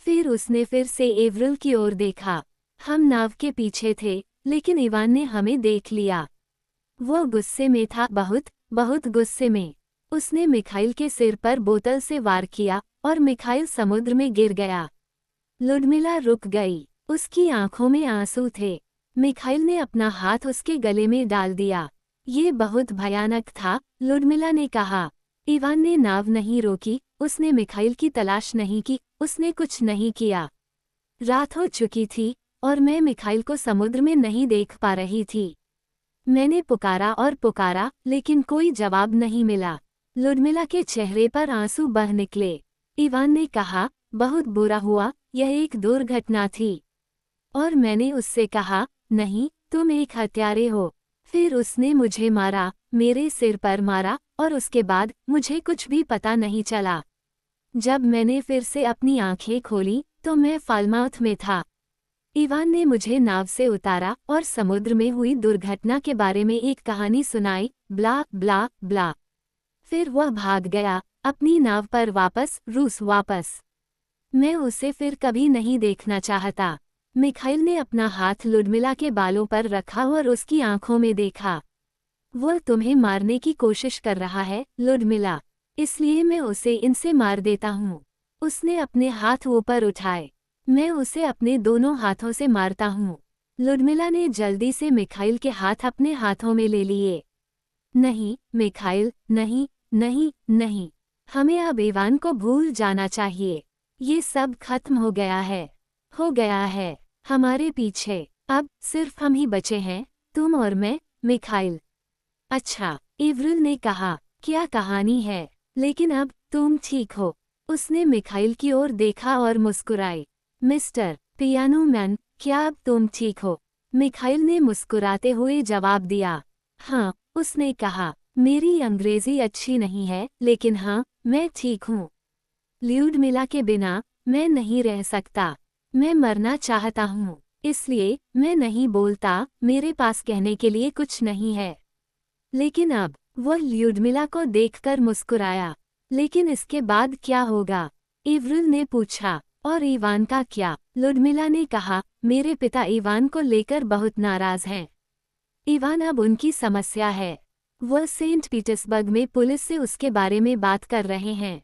फिर उसने फिर से एवरिल की ओर देखा। हम नाव के पीछे थे, लेकिन इवान ने हमें देख लिया। वो गुस्से में था, बहुत बहुत गुस्से में। उसने मिखाइल के सिर पर बोतल से वार किया और मिखाइल समुद्र में गिर गया। लुडमिला रुक गई। उसकी आंखों में आंसू थे। मिखाइल ने अपना हाथ उसके गले में डाल दिया। ये बहुत भयानक था, लुडमिला ने कहा। इवान ने नाव नहीं रोकी, उसने मिखाइल की तलाश नहीं की, उसने कुछ नहीं किया। रात हो चुकी थी और मैं मिखाइल को समुद्र में नहीं देख पा रही थी। मैंने पुकारा और पुकारा, लेकिन कोई जवाब नहीं मिला। लुडमिला के चेहरे पर आंसू बह निकले। इवान ने कहा, बहुत बुरा हुआ, यह एक दुर्घटना थी। और मैंने उससे कहा, नहीं, तुम एक हत्यारे हो। फिर उसने मुझे मारा, मेरे सिर पर मारा, और उसके बाद मुझे कुछ भी पता नहीं चला। जब मैंने फिर से अपनी आंखें खोली तो मैं फालमाउथ में था। इवान ने मुझे नाव से उतारा और समुद्र में हुई दुर्घटना के बारे में एक कहानी सुनाई, ब्ला ब्ला ब्ला। फिर वह भाग गया, अपनी नाव पर वापस, रूस वापस। मैं उसे फिर कभी नहीं देखना चाहता। मिखाइल ने अपना हाथ लुडमिला के बालों पर रखा और उसकी आंखों में देखा। वह तुम्हें मारने की कोशिश कर रहा है, लुडमिला, इसलिए मैं उसे इनसे मार देता हूँ। उसने अपने हाथ ऊपर उठाए। मैं उसे अपने दोनों हाथों से मारता हूँ। लुडमिला ने जल्दी से मिखाइल के हाथ अपने हाथों में ले लिए। नहीं, मिखाइल, नहीं, नहीं, नहीं। हमें अब इवान को भूल जाना चाहिए। ये सब खत्म हो गया है। हो गया है। हमारे पीछे अब सिर्फ हम ही बचे हैं, तुम और मैं, मिखाइल। अच्छा, एवरिल ने कहा, क्या कहानी है? लेकिन अब तुम ठीक हो। उसने मिखाइल की ओर देखा और मुस्कुराई। मिस्टर पियानो मैन, क्या अब तुम ठीक हो? मिखाइल ने मुस्कुराते हुए जवाब दिया। हाँ, उसने कहा, मेरी अंग्रेजी अच्छी नहीं है, लेकिन हाँ, मैं ठीक हूँ। ल्यूडमिला के बिना मैं नहीं रह सकता। मैं मरना चाहता हूँ, इसलिए मैं नहीं बोलता, मेरे पास कहने के लिए कुछ नहीं है। लेकिन अब वह ल्यूडमिला को देखकर मुस्कुराया। लेकिन इसके बाद क्या होगा? एवरिल ने पूछा। और इवान का क्या? लुडमिला ने कहा, मेरे पिता इवान को लेकर बहुत नाराज हैं। इवान अब उनकी समस्या है। वह सेंट पीटर्सबर्ग में पुलिस से उसके बारे में बात कर रहे हैं।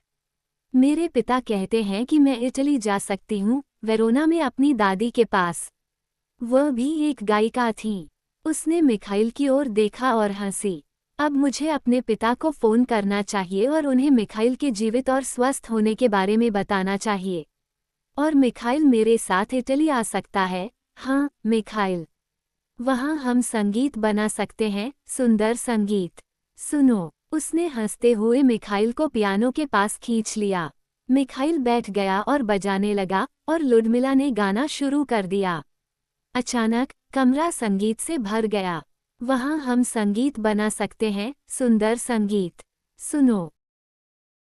मेरे पिता कहते हैं कि मैं इटली जा सकती हूँ, वेरोना में अपनी दादी के पास। वह भी एक गायिका थी। उसने मिखाइल की ओर देखा और हंसी। अब मुझे अपने पिता को फ़ोन करना चाहिए और उन्हें मिखाइल के जीवित और स्वस्थ होने के बारे में बताना चाहिए। और मिखाइल मेरे साथ इटली आ सकता है। हाँ, मिखाइल। वहाँ हम संगीत बना सकते हैं, सुंदर संगीत। सुनो, उसने हंसते हुए मिखाइल को पियानो के पास खींच लिया। मिखाइल बैठ गया और बजाने लगा और लुडमिला ने गाना शुरू कर दिया। अचानक कमरा संगीत से भर गया। वहाँ हम संगीत बना सकते हैं, सुंदर संगीत। सुनो।